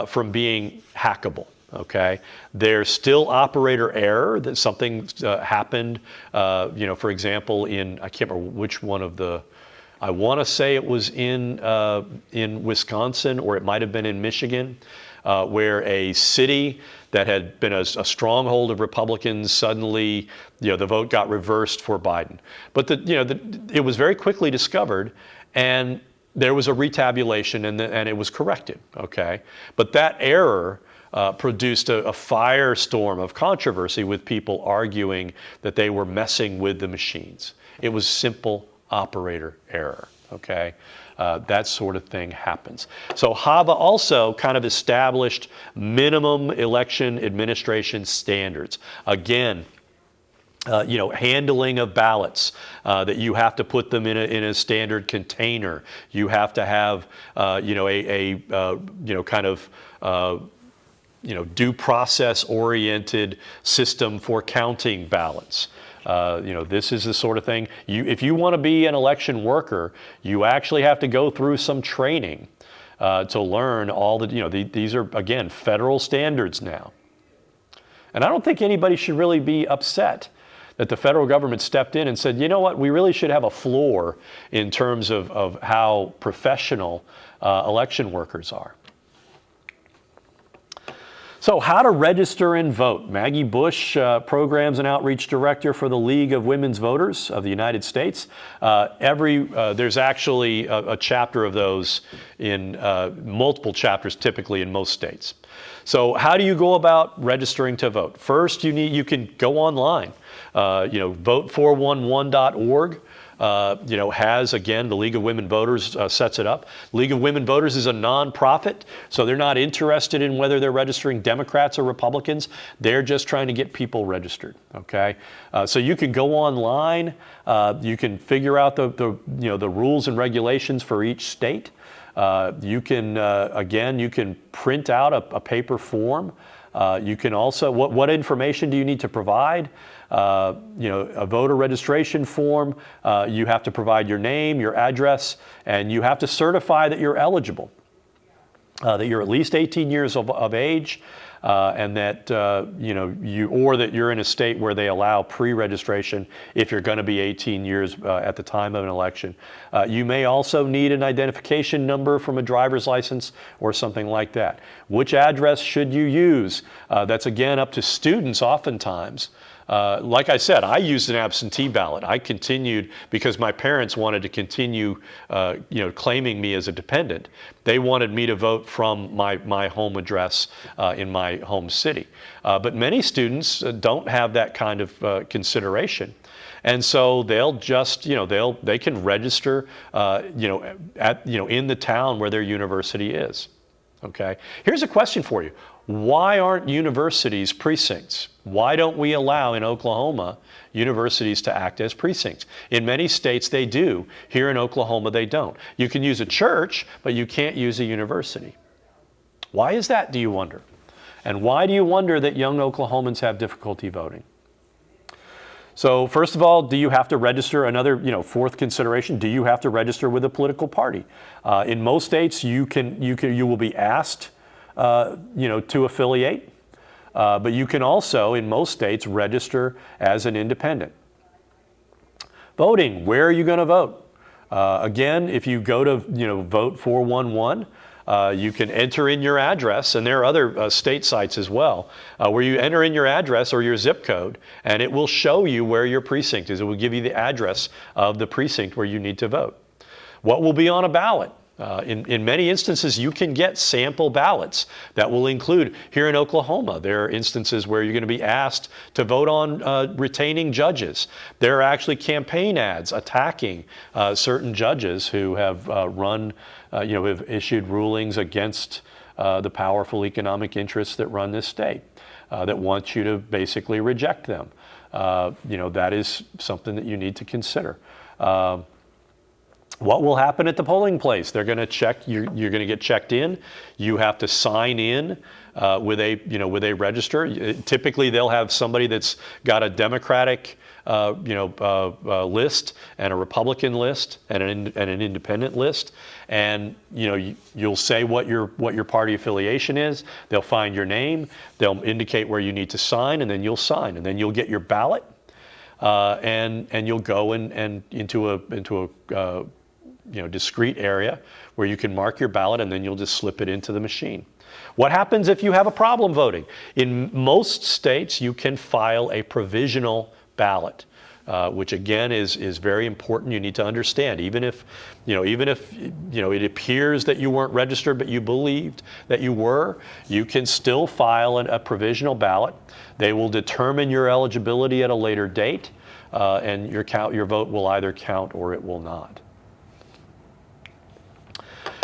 from being hackable. Okay, there's still operator error that something happened. For example, I can't remember which one of the. I want to say it was in Wisconsin, or it might have been in Michigan, where a city that had been a stronghold of Republicans, suddenly, the vote got reversed for Biden. But it was very quickly discovered, and there was a retabulation, and it was corrected. Okay, but that error produced a firestorm of controversy with people arguing that they were messing with the machines. It was simple operator error. Okay. That sort of thing happens. So HAVA also kind of established minimum election administration standards. Again, handling of ballots, that you have to put them in a standard container. You have to have, due process oriented system for counting ballots. This is the sort of thing, if you want to be an election worker, you actually have to go through some training to learn all these are, again, federal standards now. And I don't think anybody should really be upset that the federal government stepped in and said, you know what, we really should have a floor in terms of how professional election workers are. So how to register and vote. Maggie Bush, Programs and Outreach Director for the League of Women's Voters of the United States. There's actually a chapter of those in multiple chapters typically in most states. So how do you go about registering to vote? First, you can go online. Vote411.org. Has, again, the League of Women Voters sets it up. League of Women Voters is a nonprofit, so they're not interested in whether they're registering Democrats or Republicans. They're just trying to get people registered, okay? So you can go online. You can figure out the rules and regulations for each state. You can print out a paper form. You can also, what information do you need to provide? A voter registration form. You have to provide your name, your address, and you have to certify that you're eligible, that you're at least 18 years of age, and that or that you're in a state where they allow pre-registration if you're going to be 18 years at the time of an election. You may also need an identification number from a driver's license or something like that. Which address should you use? That's again up to students oftentimes. Like I said, I used an absentee ballot. I continued because my parents wanted to continue, claiming me as a dependent. They wanted me to vote from my home address in my home city. But many students don't have that kind of consideration. And so they'll just, they can register, in the town where their university is. Okay. Here's a question for you. Why aren't universities precincts? Why don't we allow in Oklahoma universities to act as precincts? In many states they do. Here in Oklahoma they don't. You can use a church, but you can't use a university. Why is that, do you wonder? And why do you wonder that young Oklahomans have difficulty voting? So first of all, do you have to register? Another, fourth consideration, do you have to register with a political party? In most states, you will be asked, to affiliate, but you can also, in most states, register as an independent. Voting, where are you going to vote? Again, if you go to, Vote411, you can enter in your address, and there are other state sites as well, where you enter in your address or your zip code, and it will show you where your precinct is. It will give you the address of the precinct where you need to vote. What will be on a ballot? In many instances, you can get sample ballots that will include, here in Oklahoma, there are instances where you're going to be asked to vote on retaining judges. There are actually campaign ads attacking certain judges who have have issued rulings against the powerful economic interests that run this state, that want you to basically reject them. That is something that you need to consider. What will happen at the polling place? They're going to check. You're going to get checked in. You have to sign in with a register. Typically, they'll have somebody that's got a Democratic list and a Republican list and an independent list. And you'll say what your party affiliation is. They'll find your name. They'll indicate where you need to sign, and then you'll sign, and then you'll get your ballot, and you'll go and into a discrete area where you can mark your ballot, and then you'll just slip it into the machine. What happens if you have a problem voting? In most states, you can file a provisional ballot, which again is very important. You need to understand, even if it appears that you weren't registered, but you believed that you were, you can still file a provisional ballot. They will determine your eligibility at a later date, and your vote will either count or it will not.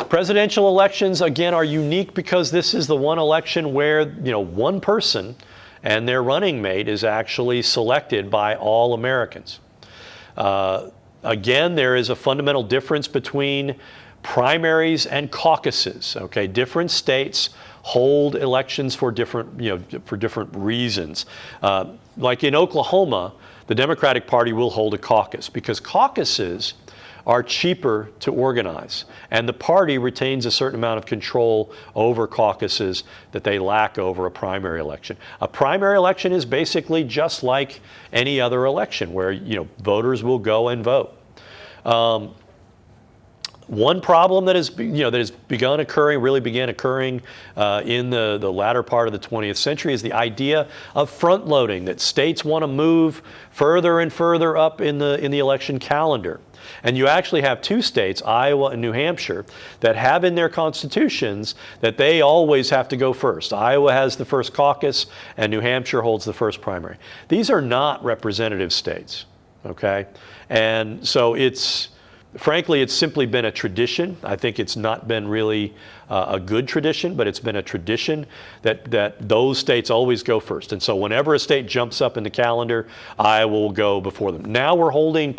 Presidential elections, again, are unique because this is the one election where, one person and their running mate is actually selected by all Americans. Again, there is a fundamental difference between primaries and caucuses. Okay, different states hold elections for different reasons. Like in Oklahoma, the Democratic Party will hold a caucus because caucuses are cheaper to organize, and the party retains a certain amount of control over caucuses that they lack over a primary election. A primary election is basically just like any other election where voters will go and vote. One problem that has begun occurring, really began occurring in the latter part of the 20th century, is the idea of front loading, that states want to move further and further up in the election calendar. And you actually have two states, Iowa and New Hampshire, that have in their constitutions that they always have to go first. Iowa has the first caucus, and New Hampshire holds the first primary. These are not representative states, okay? And so frankly, it's simply been a tradition. I think it's not been really a good tradition, but it's been a tradition that those states always go first. And so whenever a state jumps up in the calendar, Iowa will go before them. Now we're holding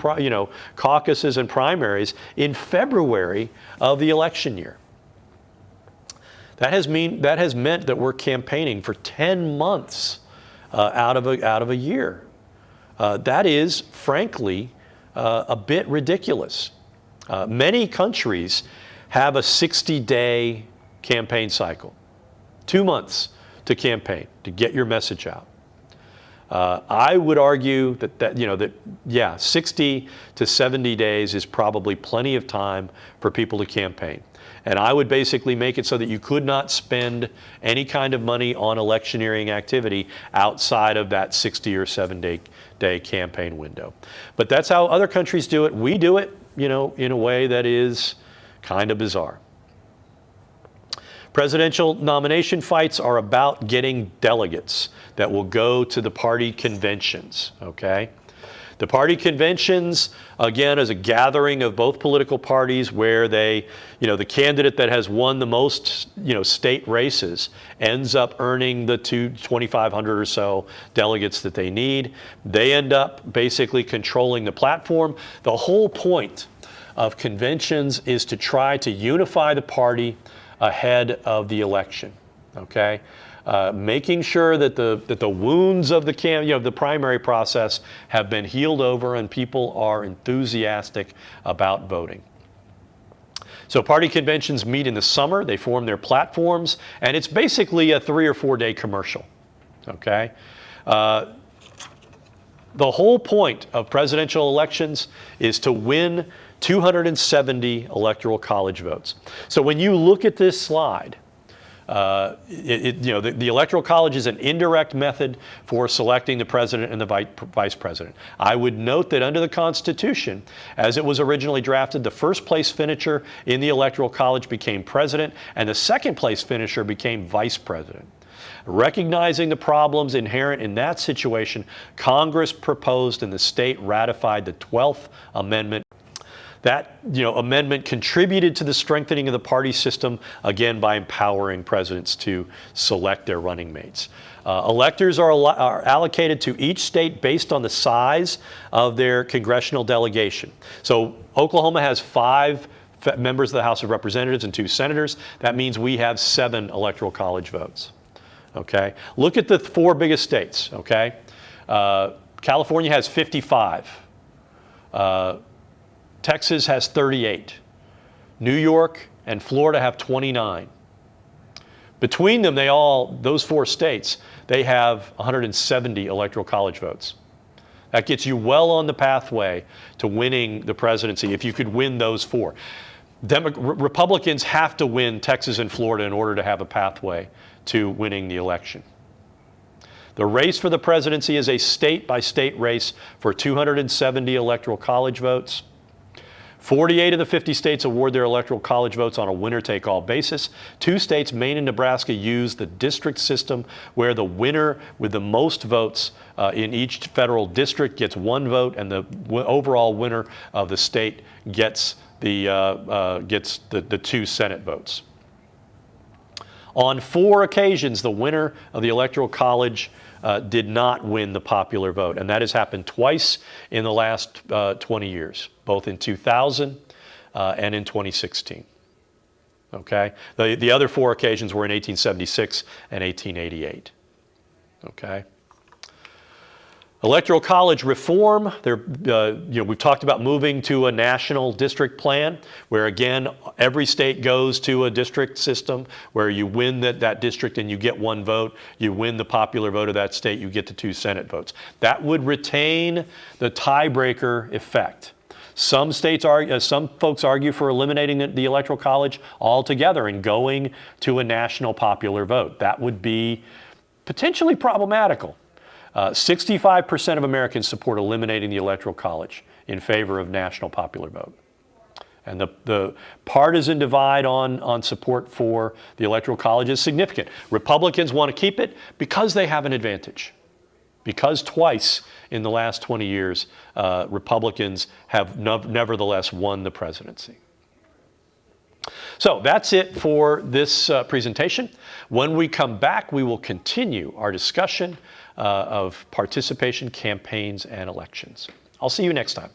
caucuses and primaries in February of the election year. That has meant that we're campaigning for 10 months out of a year. That is, frankly, a bit ridiculous. Many countries have a 60-day campaign cycle, 2 months to campaign, to get your message out. I would argue that 60 to 70 days is probably plenty of time for people to campaign. And I would basically make it so that you could not spend any kind of money on electioneering activity outside of that 60 or 70-day campaign window. But that's how other countries do it. We do it, in a way that is kind of bizarre. Presidential nomination fights are about getting delegates that will go to the party conventions, okay? The party conventions, again, is a gathering of both political parties where the candidate that has won the most, state races ends up earning the 2,500 or so delegates that they need. They end up basically controlling the platform. The whole point of conventions is to try to unify the party ahead of the election, okay? Making sure that the wounds of the primary process have been healed over and people are enthusiastic about voting. So party conventions meet in the summer, they form their platforms, and it's basically a 3 or 4 day commercial, okay? The whole point of presidential elections is to win 270 electoral college votes. So when you look at this slide, the Electoral College is an indirect method for selecting the president and the vice president. I would note that under the Constitution, as it was originally drafted, the first place finisher in the Electoral College became president, and the second place finisher became vice president. Recognizing the problems inherent in that situation, Congress proposed and the state ratified the 12th Amendment. That amendment contributed to the strengthening of the party system, again, by empowering presidents to select their running mates. Electors are allocated to each state based on the size of their congressional delegation. So Oklahoma has 5 members of the House of Representatives and 2 senators. That means we have 7 electoral college votes. Okay? Look at the 4 biggest states. Okay? California has 55. Texas has 38. New York and Florida have 29. Between them, those 4 states, they have 170 electoral college votes. That gets you well on the pathway to winning the presidency if you could win those 4. Republicans have to win Texas and Florida in order to have a pathway to winning the election. The race for the presidency is a state-by-state race for 270 electoral college votes. 48 of the 50 states award their electoral college votes on a winner-take-all basis. 2 states, Maine and Nebraska, use the district system where the winner with the most votes in each federal district gets 1 vote, and the overall winner of the state gets the 2 Senate votes. On 4 occasions, the winner of the Electoral College did not win the popular vote, and that has happened twice in the last 20 years, both in 2000 and in 2016. Okay? The other 4 occasions were in 1876 and 1888. Okay? Electoral College reform, we've talked about moving to a national district plan where, again, every state goes to a district system where you win that district and you get 1 vote. You win the popular vote of that state, you get the 2 Senate votes. That would retain the tiebreaker effect. Some some folks argue for eliminating the Electoral College altogether and going to a national popular vote. That would be potentially problematical. 65% of Americans support eliminating the Electoral College in favor of national popular vote. And the partisan divide on support for the Electoral College is significant. Republicans want to keep it because they have an advantage. Because twice in the last 20 years, Republicans have nevertheless won the presidency. So that's it for this presentation. When we come back, we will continue our discussion of participation, campaigns, and elections. I'll see you next time.